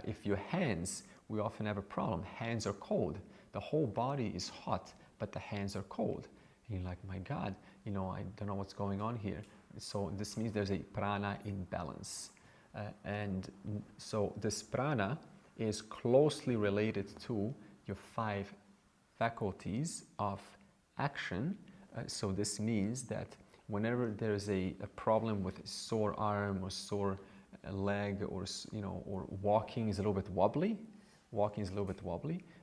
If your hands, we often have a problem. Hands are cold. The whole body is hot, but the hands are cold. And you're like, my God, I don't know what's going on here. So this means there's a prana imbalance. And so this prana is closely related to your 5 faculties of action. So this means that whenever there's a problem with a sore arm or sore leg, or or walking is a little bit wobbly,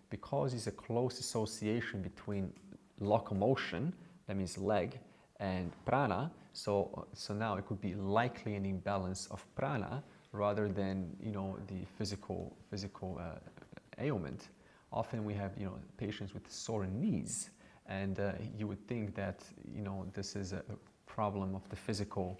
because it's a close association between locomotion, that means leg, and prana. So now it could be likely an imbalance of prana rather than the physical ailment. Often we have patients with sore knees, and you would think that this is a problem of the physical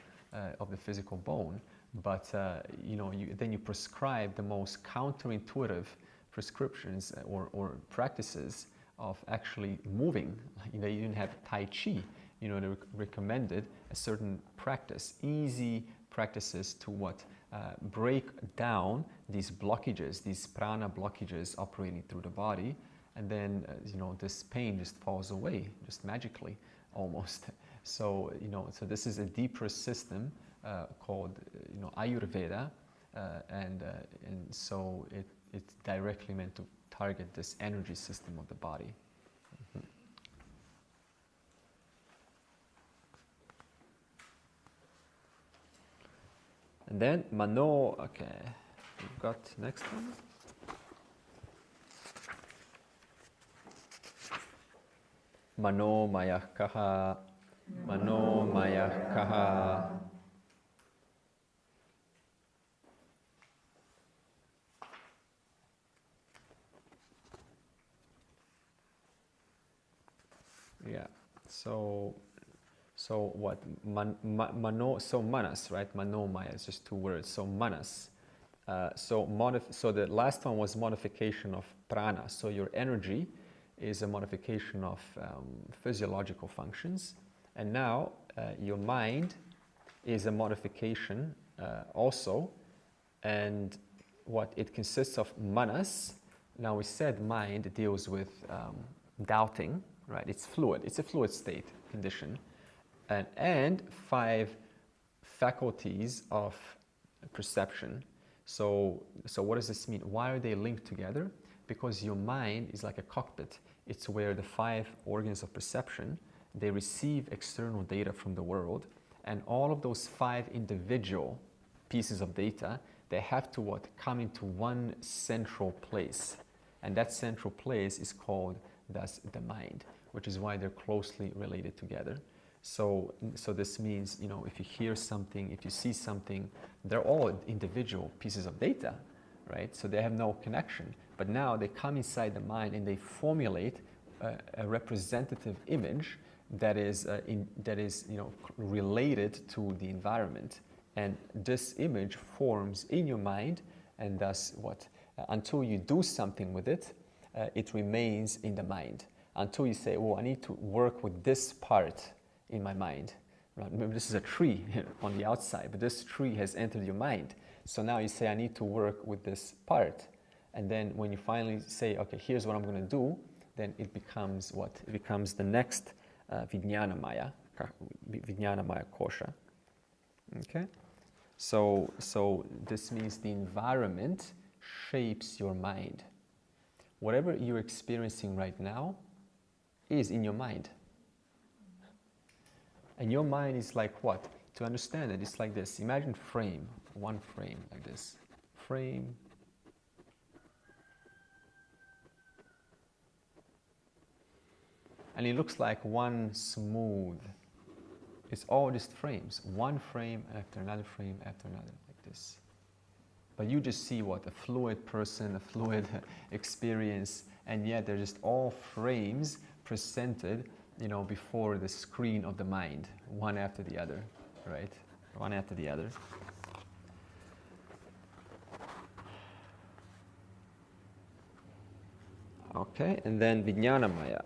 bone, but then you prescribe the most counterintuitive prescriptions or practices of actually moving. You didn't have Tai Chi. They recommended a certain practice, easy practices to break down these blockages, these prana blockages operating through the body, and then this pain just falls away, just magically, almost. So so this is a deeper system called Ayurveda, and so it's directly meant to target this energy system of the body. Mm-hmm. And then mano, okay, we've got next one. Mano maya kaha, mano maya kaha. Yeah. So what? Mano. So manas, right? Mano maya. It's just 2 words. So manas. So the last one was modification of prana. So your energy is a modification of physiological functions, and now your mind is a modification also. And what it consists of manas. Now we said mind deals with doubting. Right, it's fluid. It's a fluid state condition, and 5 faculties of perception. So what does this mean? Why are they linked together? Because your mind is like a cockpit. It's where the 5 organs of perception, they receive external data from the world, and all of those 5 individual pieces of data, they have to come into one central place, and that central place is called thus the mind, which is why they're closely related together. So this means, if you hear something, if you see something, they're all individual pieces of data, right? So they have no connection. But now they come inside the mind and they formulate a representative image that is related to the environment. And this image forms in your mind, and thus until you do something with it, it remains in the mind. Until you say, I need to work with this part in my mind. Right? Maybe this is a tree on the outside, but this tree has entered your mind. So now you say, I need to work with this part. And then when you finally say, okay, here's what I'm going to do, then it becomes what? It becomes the next Vijnana Maya Kosha. Okay? So this means the environment shapes your mind. Whatever you're experiencing right now is in your mind. And your mind is like what? To understand it, it's like this. Imagine one frame like this. Frame. And it looks like one smooth. It's all just frames. One frame after another frame after another, like this. But you just see a fluid person, a fluid experience, and yet they're just all frames presented before the screen of the mind, one after the other, right? One after the other. Okay, and then Vijnanamaya.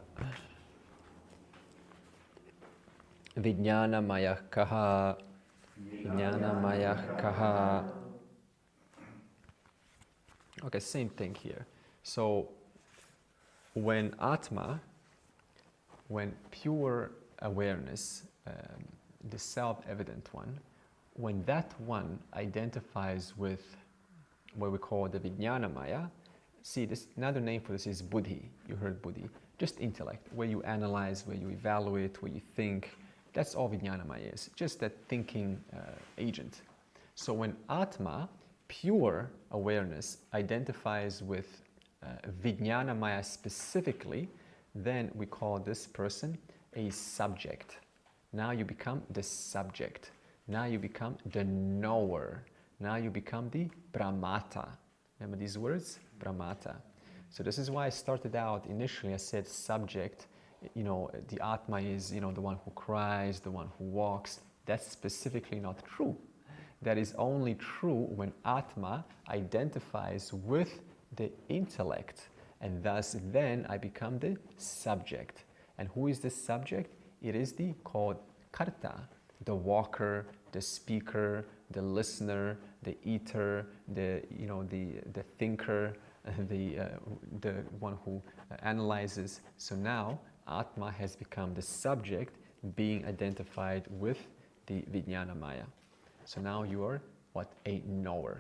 Vijnanamaya kaha. Vijnanamaya kaha. Okay, same thing here. So, when Atma, when pure awareness, the self-evident one, when that one identifies with what we call the Vijnanamaya, see, this another name for this is Buddhi. You heard Buddhi. Just intellect, where you analyze, where you evaluate, where you think. That's all Vijnanamaya is, just that thinking agent. So when Atma, pure awareness, identifies with Vijnanamaya specifically, then we call this person a subject. Now you become the subject. Now you become the knower. Now you become the Brahmata. Remember these words? Brahmata. So this is why I started out initially, I said subject, the Atma is, the one who cries, the one who walks. That's specifically not true. That is only true when Atma identifies with the intellect, and thus then I become the subject. And who is the subject? It is the called karta, the walker, the speaker, the listener, the eater, the thinker, the one who analyzes. So now Atma has become the subject, being identified with the Vijnanamaya. So now you are what? A knower.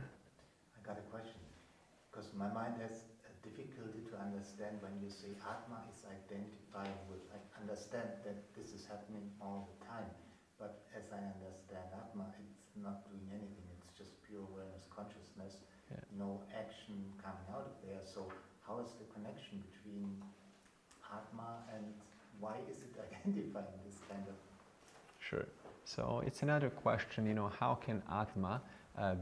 I got a question, because my mind has a difficulty to understand when you say Atma is identified with. I understand that this is happening all the time, but as I understand Atma, it's not doing anything. It's just pure awareness, consciousness, no action coming out of there. So how is the connection between Atma and why is it identifying this kind of? Sure. So it's another question, how can Atma,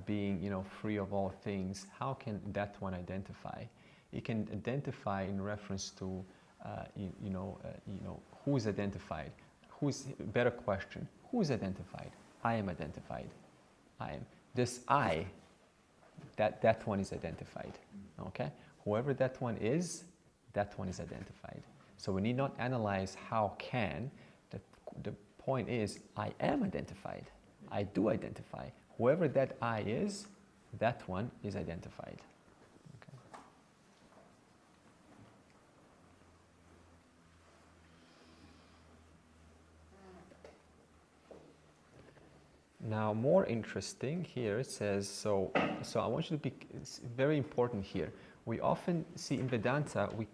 being, free of all things, how can that one identify? It can identify in reference to, who is identified? Better question, who is identified? I am identified. I am. This I, that one is identified, okay? Whoever that one is identified. So we need not analyze how can, the point is, I am identified. I do identify. Whoever that I is, that one is identified. Okay. Now, more interesting here, it says, so I want you to be, it's very important here. We often see in Vedanta, we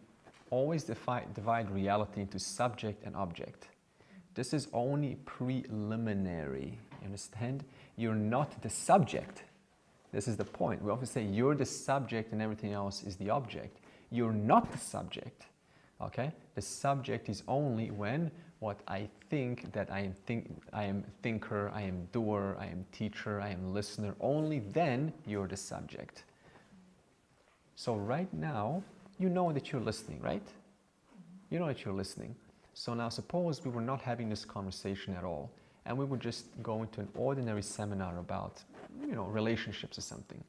always divide reality into subject and object. This is only preliminary, you understand? You're not the subject. This is the point. We often say you're the subject and everything else is the object. You're not the subject, okay? The subject is only when what I think that I am thinker, I am doer, I am teacher, I am listener. Only then you're the subject. So right now, you know that you're listening, right? You know that you're listening. So now suppose we were not having this conversation at all, and we would just go into an ordinary seminar about, relationships or something.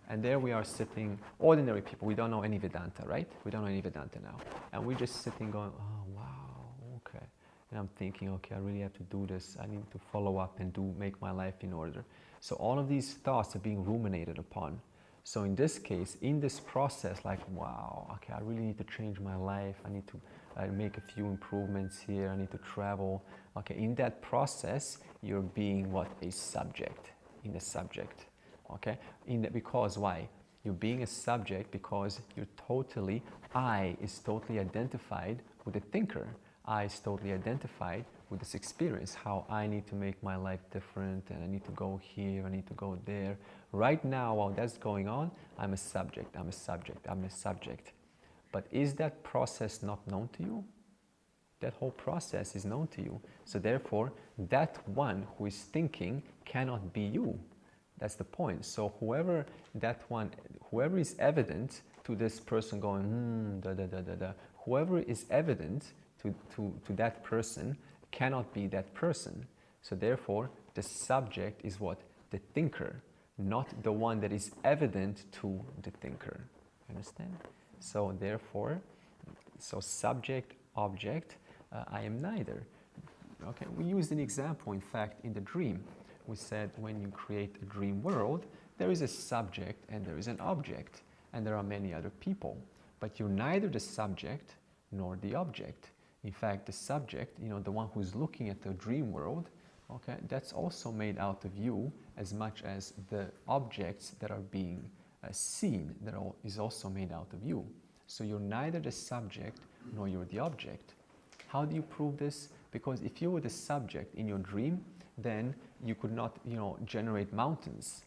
And there we are sitting, ordinary people, we don't know any Vedanta, right? We don't know any Vedanta now. And we're just sitting going, oh, wow, okay. And I'm thinking, okay, I really have to do this. I need to follow up and make my life in order. So all of these thoughts are being ruminated upon. So in this case, in this process, like, wow, okay, I really need to change my life. I need to make a few improvements here. I need to travel. Okay, in that process, you're being what? A subject, in a subject. Okay, because why? You're being a subject because I is totally identified with the thinker. I is totally identified with this experience, how I need to make my life different, and I need to go here, I need to go there. Right now, while that's going on, I'm a subject. But is that process not known to you? That whole process is known to you. So therefore, that one who is thinking cannot be you. That's the point. So whoever is evident to this person going, whoever is evident to that person cannot be that person. So therefore, the subject is what? The thinker, not the one that is evident to the thinker. Understand? So therefore, so subject, object, I am neither. Okay, we used an example, in fact, in the dream. We said when you create a dream world, there is a subject and there is an object, and there are many other people. But you're neither the subject nor the object. In fact, the subject, the one who's looking at the dream world, okay, that's also made out of you as much as the objects that are being seen, is also made out of you. So you're neither the subject nor you're the object. How do you prove this? Because if you were the subject in your dream, then you could not, generate mountains.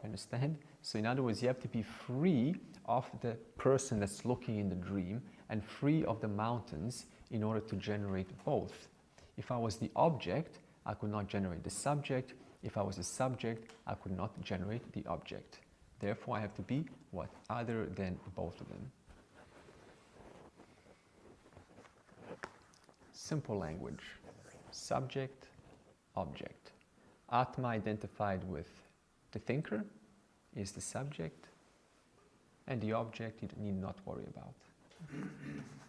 Understand? So in other words, you have to be free of the person that's looking in the dream and free of the mountains in order to generate both. If I was the object, I could not generate the subject. If I was a subject, I could not generate the object. Therefore, I have to be what? Other than both of them. Simple language. Subject, object. Atma identified with the thinker is the subject, and the object you need not worry about.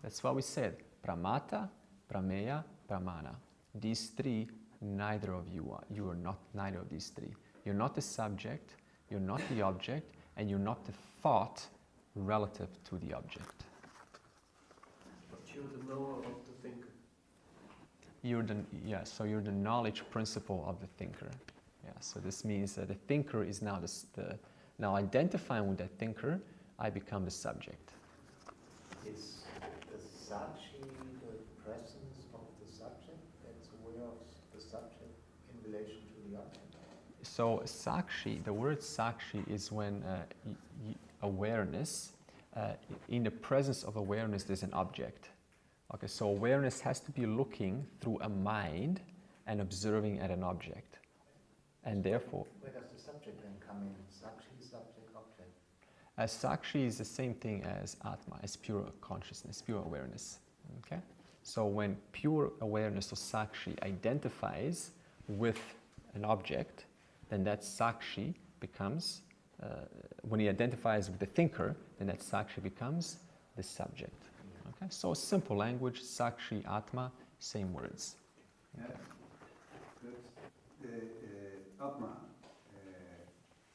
That's why we said pramata, prameya, pramana. These three, neither of you are. You are not neither of these three. You're not the subject, you're not the object, and you're not the thought relative to the object. But you're the knower of the thinker. So you're the knowledge principle of the thinker. Yeah, so this means that the thinker is now now identifying with that thinker, I become the subject. Is the sakshi the presence of the subject that's aware of the subject in relation to the object? So sakshi, the word sakshi is when awareness, in the presence of awareness there's an object. Okay, so awareness has to be looking through a mind and observing at an object. And therefore... Where does the subject then come in? Sakshi, subject, object? Sakshi is the same thing as Atma, as pure consciousness, pure awareness. Okay? So when pure awareness or Sakshi identifies with an object, then that Sakshi becomes, when he identifies with the thinker, then that Sakshi becomes the subject. Okay? So simple language, Sakshi, Atma, same words. Okay. The Atma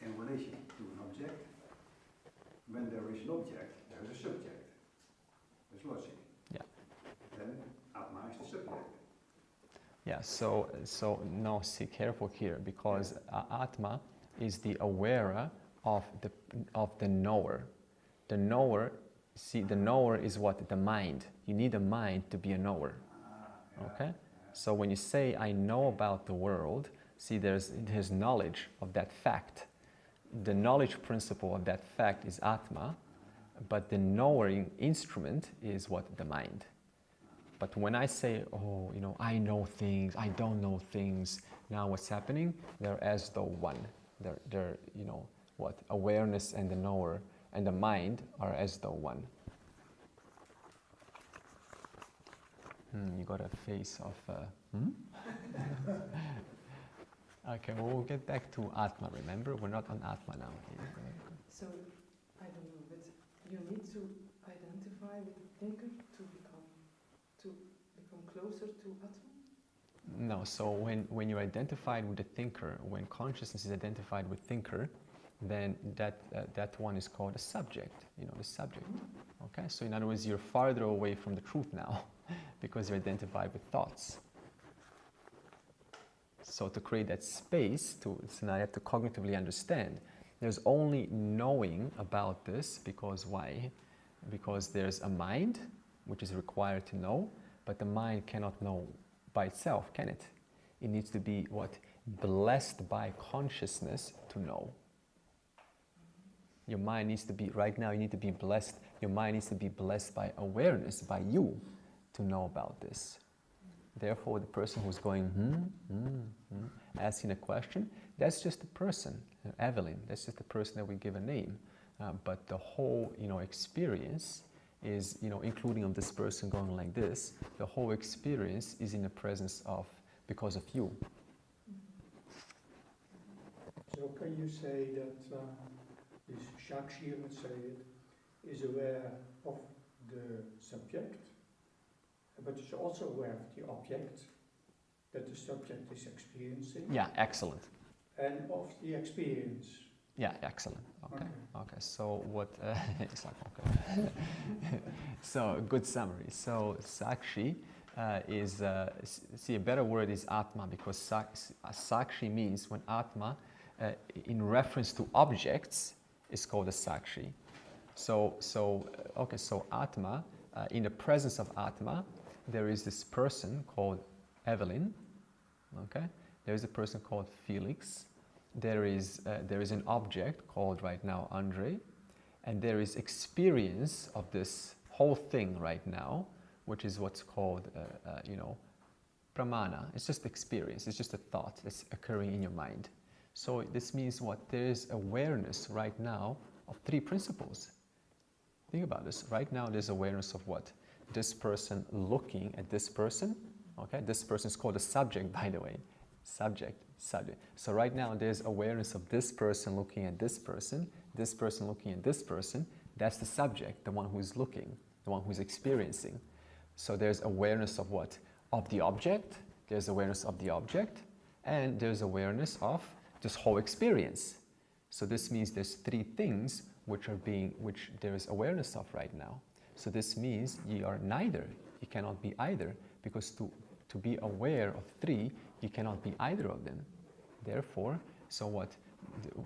in relation to an object, when there is an object, there is a subject. That's logic. Yeah. Then Atma is the subject. Yeah, so no, see, careful here, because Atma is the awarer of the knower. The knower, see, the knower is what? The mind. You need a mind to be a knower. Okay? So when you say, I know about the world, see, there's knowledge of that fact. The knowledge principle of that fact is Atma, but the knowing instrument is what? The mind. But when I say, oh, I know things, I don't know things, now what's happening? They're as though one. They're what? Awareness and the knower and the mind are as though one. You got a face of... Okay, well, we'll get back to Atma, remember? We're not on Atma now. So, I don't know, but you need to identify with the thinker to become closer to Atma? No, so when you're identified with the thinker, when consciousness is identified with thinker, then that one is called a subject, the subject. Okay, so in other words, you're farther away from the truth now because you're identified with thoughts. So to create that space, so now you have to cognitively understand. There's only knowing about this because why? Because there's a mind, which is required to know, but the mind cannot know by itself, can it? It needs to be what? Blessed by consciousness to know. Your mind needs to be, right now you need to be blessed, your mind needs to be blessed by awareness, by you, to know about this. Therefore, the person who's going, asking a question, that's just a person, Evelyn, that's just the person that we give a name. But the whole, experience is, you know, including of this person going like this, the whole experience is in the presence of, because of you. So can you say that this Shakshi, let's say it, is aware of the subject, but is also aware of the object that the subject is experiencing? Yeah, excellent. And of the experience? Yeah, excellent. Okay. So what? It's like okay. So good summary. So Sakshi is see, a better word is Atma, because Sakshi means when Atma, in reference to objects, is called a Sakshi. So Atma, in the presence of Atma, there is this person called Evelyn. Okay, there is a person called Felix. There is an object called right now Andre, and there is experience of this whole thing right now, which is what's called pramana. It's just experience. It's just a thought that's occurring in your mind. So this means what? There is awareness right now of three principles. Think about this. Right now there's awareness of what? This person looking at this person. Okay, this person is called a subject, by the way. Subject. So right now there's awareness of this person looking at this person looking at this person. That's the subject, the one who's looking, the one who's experiencing. So there's awareness of what? Of the object. There's awareness of the object, and there's awareness of this whole experience. So this means there's three things which there is awareness of right now. So this means you are neither. You cannot be either, because to be aware of three, you cannot be either of them. Therefore, so what?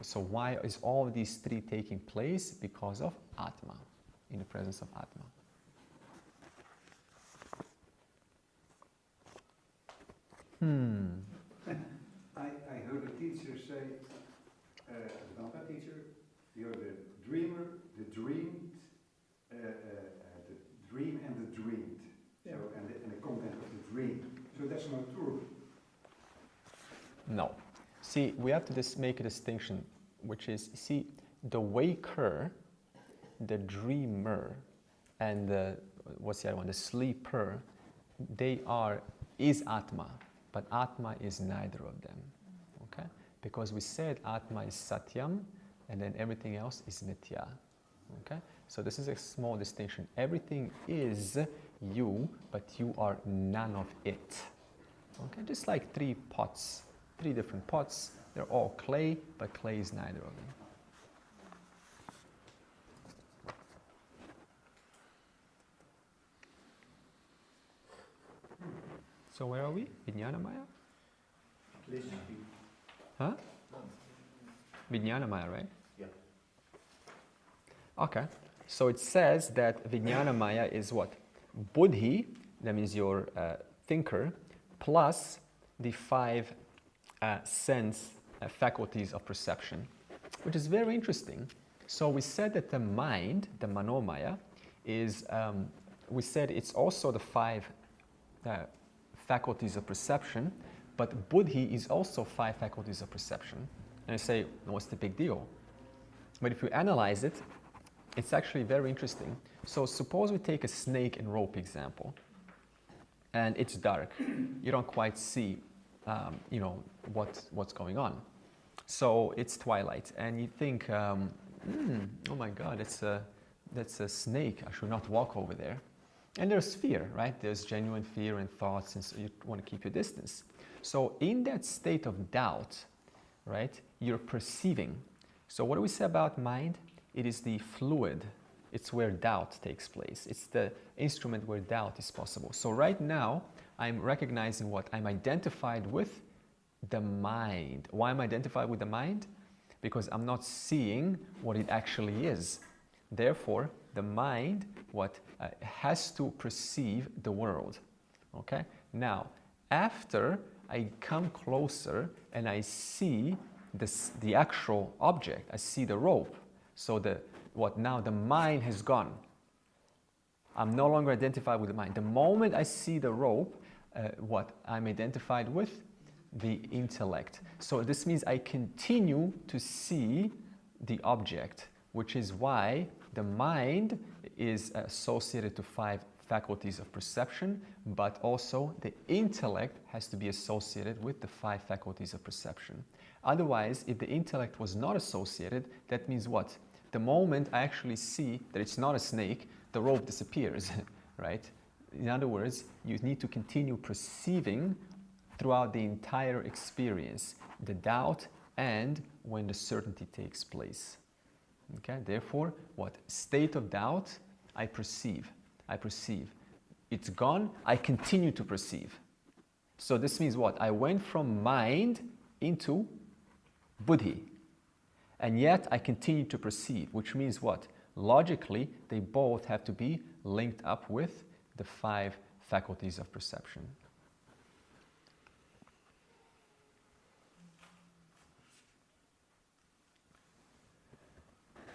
So why is all of these three taking place? Because of Atma, in the presence of Atma. I heard a teacher say, a Vedanta teacher, you're the dreamer, the dreamed, the dream and the dreamed. Yeah. So, and the content of the dream. So that's not true. No. See, we have to just make a distinction, which is, see, the waker, the dreamer, and the, what's the other one, the sleeper, is Atma, but Atma is neither of them, okay? Because we said Atma is Satyam, and then everything else is Mithya, okay? So this is a small distinction. Everything is you, but you are none of it, okay? Just like three different pots, they're all clay, but clay is neither of them. So where are we? Vijnanamaya? Huh? Vijnanamaya, right? Yeah. Okay. So it says that Vijnanamaya is what? Buddhi, that means your thinker, plus the five sense faculties of perception, which is very interesting. So we said that the mind, the Manomaya, is, we said it's also the five faculties of perception, but Buddhi is also five faculties of perception. And I say, what's the big deal? But if you analyze it, it's actually very interesting. So suppose we take a snake and rope example, and it's dark. You don't quite see, what's going on. So it's twilight, and you think, oh my God, that's a snake. I should not walk over there. And there's fear, right? There's genuine fear and thoughts, and so you want to keep your distance. So in that state of doubt, right, you're perceiving. So what do we say about mind? It is the fluid. It's where doubt takes place. It's the instrument where doubt is possible. So right now, I'm recognizing what? I'm identified with the mind. Why am I identified with the mind? Because I'm not seeing what it actually is. Therefore, the mind, has to perceive the world. Okay? Now, after I come closer and I see the actual object, I see the rope. So now the mind has gone. I'm no longer identified with the mind. The moment I see the rope, I'm identified with the intellect. So this means I continue to see the object, which is why the mind is associated to 5 faculties of perception, but also the intellect has to be associated with the 5 faculties of perception. Otherwise, if the intellect was not associated, that means what? The moment I actually see that it's not a snake, the rope disappears, right? In other words, you need to continue perceiving throughout the entire experience, the doubt and when the certainty takes place. Okay, therefore, what? State of doubt, I perceive. It's gone, I continue to perceive. So this means what? I went from mind into buddhi. And yet I continue to perceive, which means what? Logically, they both have to be linked up with the 5 faculties of perception.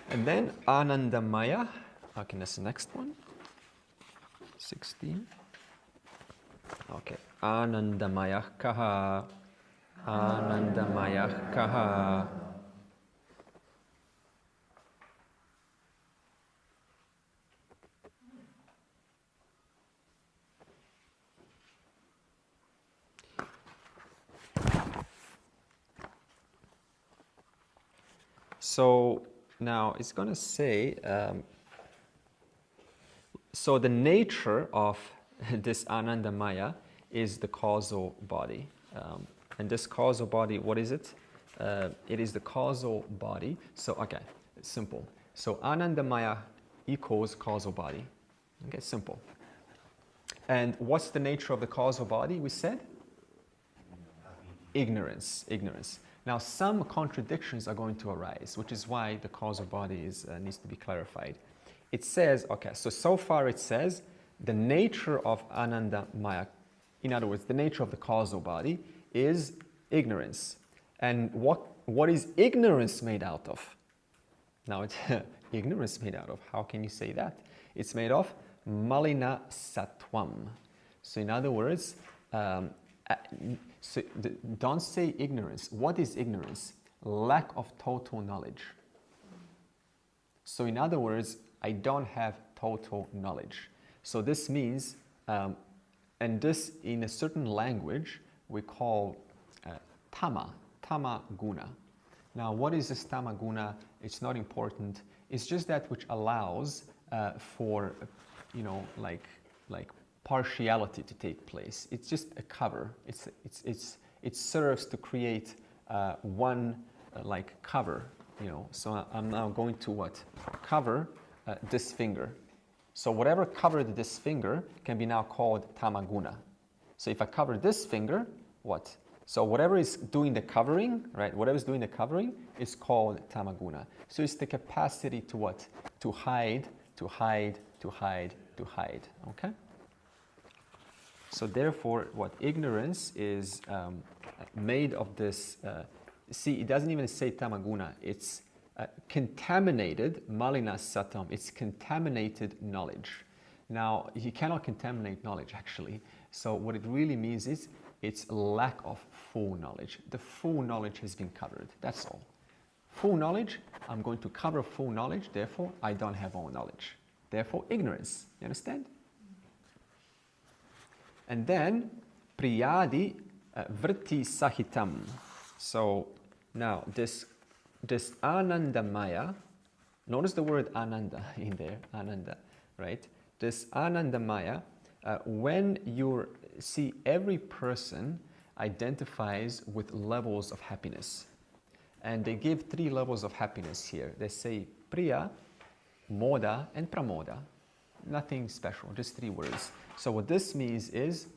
And then Anandamaya, okay, that's the next one. 16. Okay, Anandamaya kaha, Anandamaya kaha. So now it's going to say, so the nature of this Anandamaya is the causal body. And this causal body, what is it? It is the causal body. So, okay, simple. So Anandamaya equals causal body. Okay, simple. And what's the nature of the causal body, we said? Ignorance. Now, some contradictions are going to arise, which is why the causal body needs to be clarified. It says, okay, so far it says the nature of Anandamaya, in other words, the nature of the causal body is ignorance. And what is ignorance made out of? Now, it's ignorance made out of, how can you say that? It's made of malina sattvam. So in other words, don't say ignorance. What is ignorance? Lack of total knowledge. So in other words, I don't have total knowledge. So this means, and this in a certain language, we call tama guna. Now, what is this tama guna? It's not important. It's just that which allows for, like partiality to take place. It's just a cover. It serves to create one cover. So I'm now going to what? Cover this finger. So whatever covered this finger can be now called tamaguna. So if I cover this finger, what? So whatever is doing the covering, right? Whatever is doing the covering is called tamaguna. So it's the capacity to what? To hide. Okay? So therefore, what? Ignorance is made of this, see, it doesn't even say tamaguna. It's contaminated, malina satam. It's contaminated knowledge. Now, you cannot contaminate knowledge, actually. So what it really means is it's lack of full knowledge. The full knowledge has been covered. That's all. Full knowledge, I'm going to cover full knowledge. Therefore, I don't have all knowledge. Therefore, ignorance. You understand? And then, priyadi vritti sahitam. So now this anandamaya, notice the word ananda in there, ananda, right? This anandamaya, when you see, every person identifies with levels of happiness. And they give 3 levels of happiness here. They say priya, moda, and pramoda. Nothing special, just 3 words. So what this means is,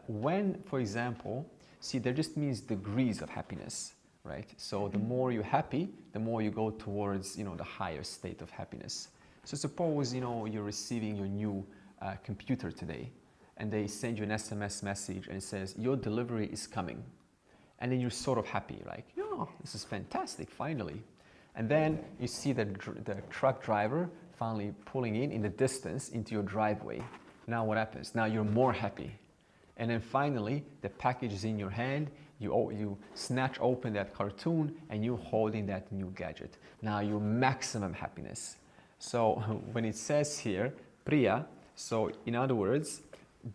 when, for example, see, there just means degrees of happiness, right? So the more you're happy, the more you go towards, the higher state of happiness. So suppose, you're receiving your new computer today, and they send you an SMS message and it says, your delivery is coming. And then you're sort of happy, like, this is fantastic, finally. And then you see the truck driver finally pulling in the distance into your driveway. Now what happens? Now you're more happy. And then finally, the package is in your hand, You snatch open that cartoon and you're holding that new gadget. Now you're maximum happiness. So when it says here, priya, so in other words,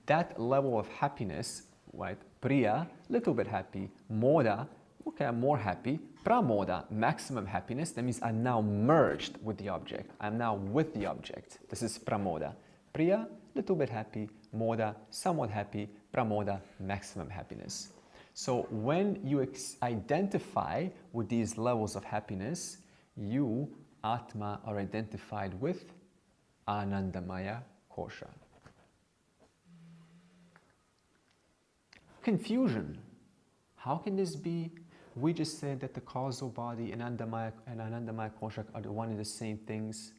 that level of happiness, right? Priya, little bit happy. Moda, okay, I'm more happy. Pramoda, maximum happiness. That means I'm now merged with the object. I'm now with the object. This is pramoda. Priya, little bit happy. Moda, somewhat happy. Pramoda, maximum happiness. So when you identify with these levels of happiness, you, Atma, are identified with Anandamaya Kosha. Confusion. How can this be? We just said that the causal body and Anandamaya Kosha are the one and the same things.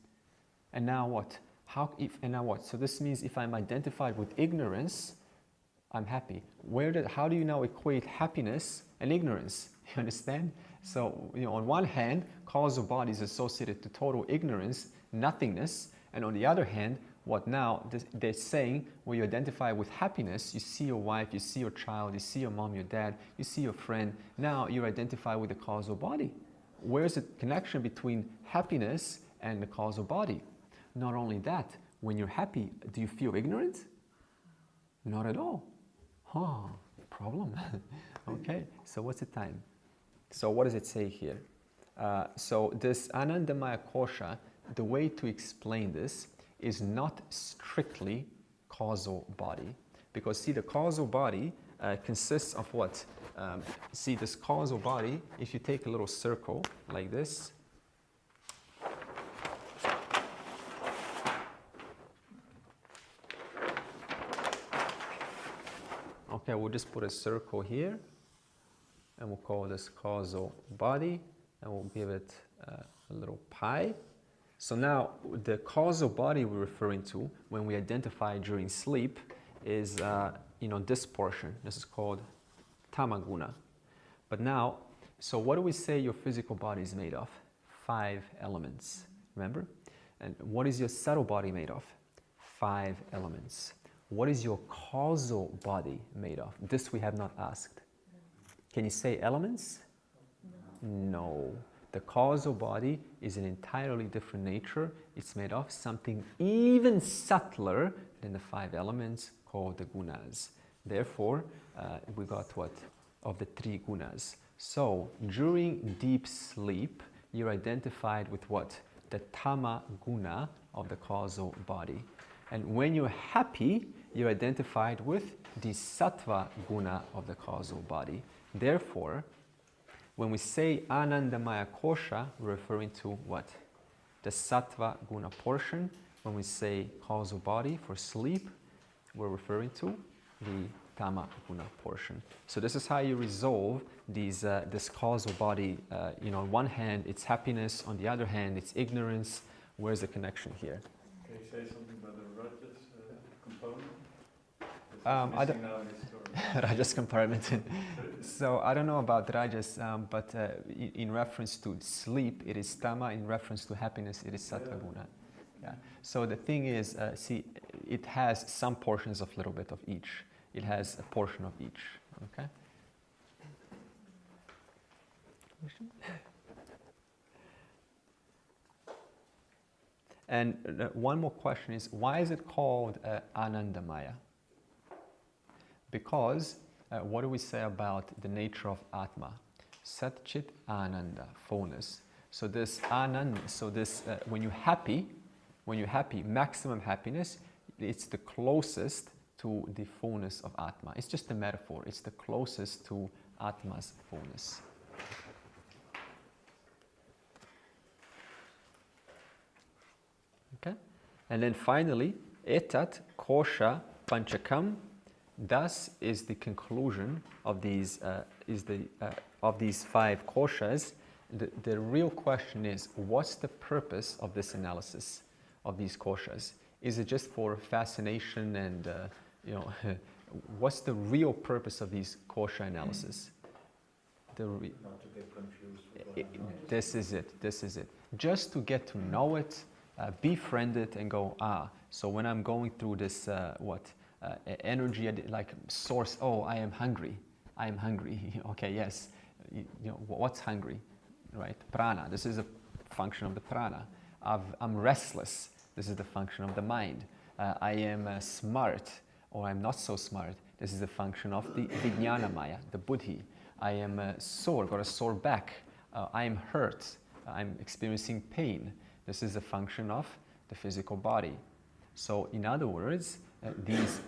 And now what? And now what? So this means if I'm identified with ignorance, I'm happy. How do you now equate happiness and ignorance? You understand? So, on one hand, causal body is associated to total ignorance, nothingness. And on the other hand, what now? They're saying when you identify with happiness, you see your wife, you see your child, you see your mom, your dad, you see your friend. Now you identify with the causal body. Where's the connection between happiness and the causal body? Not only that, when you're happy, do you feel ignorant? Not at all. Problem. Okay, so what's the time? So what does it say here? So this Anandamaya Kosha, the way to explain this is not strictly causal body. Because see, the causal body consists of what? See, this causal body, if you take a little circle like this, okay, we'll just put a circle here, and we'll call this causal body, and we'll give it a little pi. So now, the causal body we're referring to when we identify during sleep is, this portion. This is called tamaguna. But now, so what do we say your physical body is made of? 5 elements, remember? And what is your subtle body made of? 5 elements. What is your causal body made of? This we have not asked. Can you say elements? No. The causal body is an entirely different nature. It's made of something even subtler than the 5 elements called the gunas. Therefore, we got what? Of the 3 gunas. So, during deep sleep, you're identified with what? The tama guna of the causal body. And when you're happy, you're identified with the sattva guna of the causal body. Therefore, when we say Anandamaya Kosha, we're referring to what? The sattva guna portion. When we say causal body for sleep, we're referring to the tama guna portion. So this is how you resolve this causal body. On one hand, it's happiness. On the other hand, it's ignorance. Where's the connection here? Can you say something about the rajas component? Rajas compartment. So I don't know about rajas, but in reference to sleep, it is tama. In reference to happiness, it is sattva guna. Yeah. So the thing is, see, it has some portions of little bit of each. It has a portion of each. Okay. And one more question is, why is it called Anandamaya? Because what do we say about the nature of Atma? Sat Chit Ananda, fullness. So this Anand, when you're happy, maximum happiness, it's the closest to the fullness of Atma. It's just a metaphor. It's the closest to Atma's fullness. Okay? And then finally, Etat Kosha Panchakam. Thus is the conclusion of these of these 5 koshas. The real question is, what's the purpose of this analysis of these koshas? Is it just for fascination and what's the real purpose of these kosha analysis? Not to get confused. This is it. Just to get to know it, befriend it, and go, so when I'm going through this energy like source, I am hungry. I'm hungry. Okay, yes. What's hungry, right? Prana. This is a function of the prana. I'm restless. This is the function of the mind. I am smart, or I'm not so smart. This is a function of the vijnana maya, the buddhi. I am sore, got a sore back. I am hurt. I'm experiencing pain. This is a function of the physical body. So, in other words, these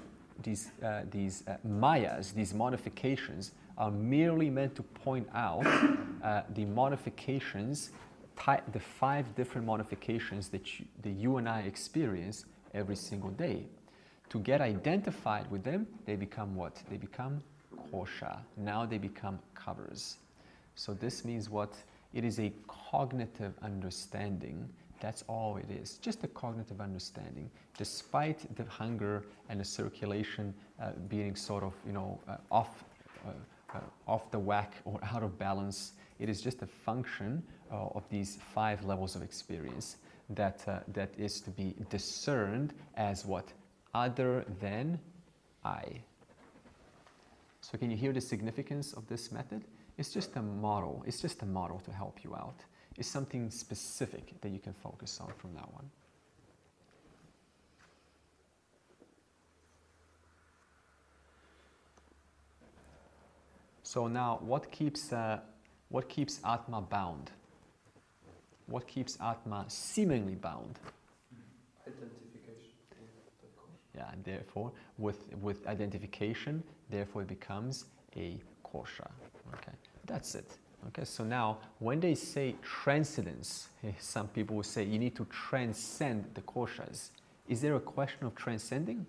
mayas, these modifications, are merely meant to point out the modifications, the 5 different modifications that you and I experience every single day. To get identified with them, they become what? They become kosha. Now they become covers. So this means what? It is a cognitive understanding. That's all it is. Just a cognitive understanding. Despite the hunger and the circulation being sort of, off the whack or out of balance, it is just a function of these 5 levels of experience that is to be discerned as what? Other than I. So can you hear the significance of this method? It's just a model. It's just a model to help you out. It's something specific that you can focus on from now on. So now, what keeps Atma bound? What keeps Atma seemingly bound? Identification. Yeah, and therefore, with identification, therefore it becomes a kosha. Okay, that's it. Okay, so now when they say transcendence, some people will say you need to transcend the koshas. Is there a question of transcending?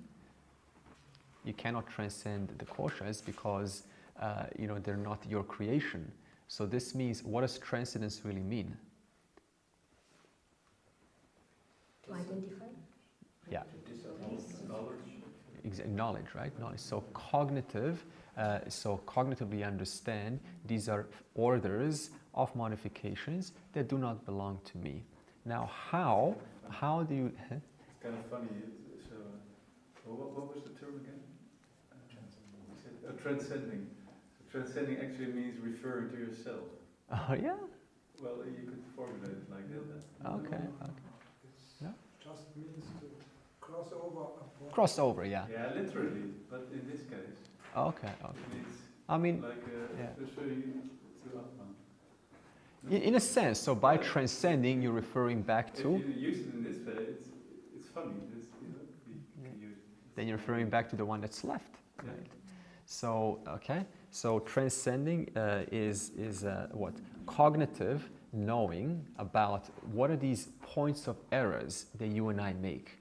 You cannot transcend the koshas because they're not your creation. So this means, what does transcendence really mean? To identify? Yeah. Knowledge. Knowledge, right? Knowledge. So cognitive. So cognitively understand these are orders of modifications that do not belong to me. Now, how do you? It's kind of funny. So, what was the term again? Transcending. So transcending actually means referring to yourself. Oh yeah. Well, you could formulate it like that. Okay. It just means to cross over a border. Cross over, yeah. Yeah, literally. But in this case, Okay. it means I mean, like yeah. referring to Atman. In a sense, so by transcending, you're referring back to. If you use it in this way, it's funny. We can use it. Then you're referring back to the one that's left, Yeah. right? So so transcending is what? Cognitive knowing about what are these points of errors that you and I make.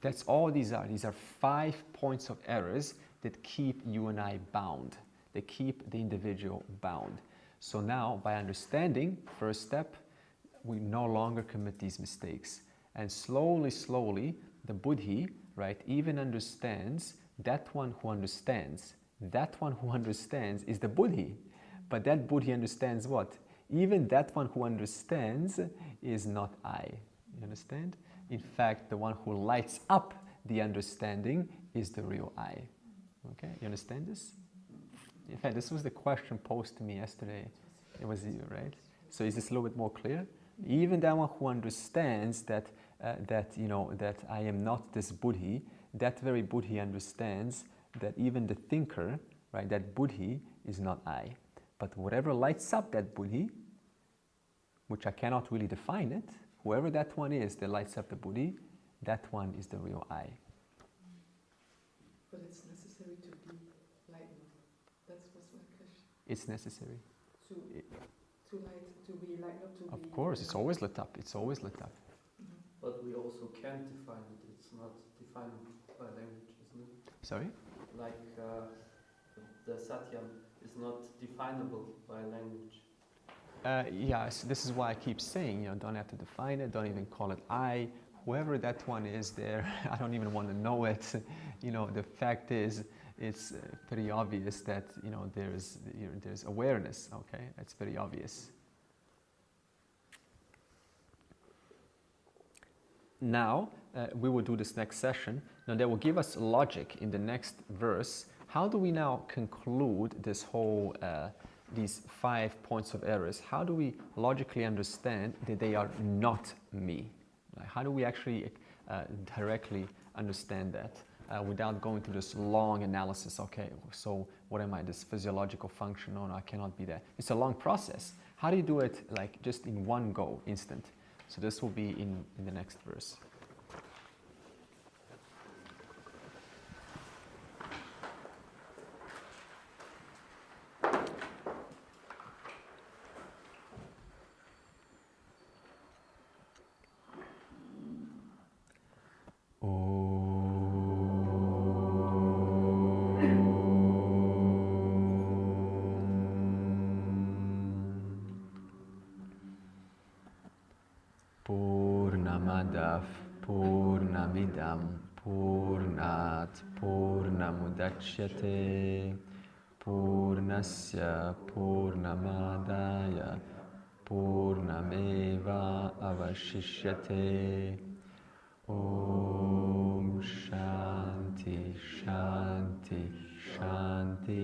That's all these are. These are 5 points of errors that keep you and I bound. They keep the individual bound. So now, by understanding, first step, we no longer commit these mistakes. And slowly, the buddhi, right, even understands that one who understands. That one who understands is the buddhi. But that buddhi understands what? Even that one who understands is not I. You understand? In fact, the one who lights up the understanding is the real I. Okay, you understand this? In fact, this was the question posed to me yesterday. It was you, right? So is this a little bit more clear? Even that one who understands that I am not this buddhi, that very buddhi understands that even the thinker, right, that buddhi is not I. But whatever lights up that buddhi, which I cannot really define it, whoever that one is that lights up the buddhi, that one is the real I. But it's necessary to be lightened. That was my question. It's necessary. To be lightened up, to Of be... course, it's always lit up. It's always lit up. Mhm. But we also can't define it. It's not defined by language, isn't it? Sorry? Like the Satyam is not definable by language. Yes, this is why I keep saying, don't have to define it, don't even call it I. Whoever that one is there, I don't even want to know it. The fact is, it's pretty obvious that, there's awareness, okay? It's very obvious. Now, we will do this next session. Now, they will give us logic in the next verse, how do we now conclude this whole, these 5 points of errors? How do we logically understand that they are not me? Like, how do we actually directly understand that without going through this long analysis? Okay, so what am I, this physiological function? No, I cannot be that. It's a long process. How do you do it like just in one go, instant? So this will be in the next verse. Purnamadav Purnamidam Purnat Purnamudachyate Purnasya Purnamadaya Purnameva Avashishyate. Om Shanti Shanti Shanti.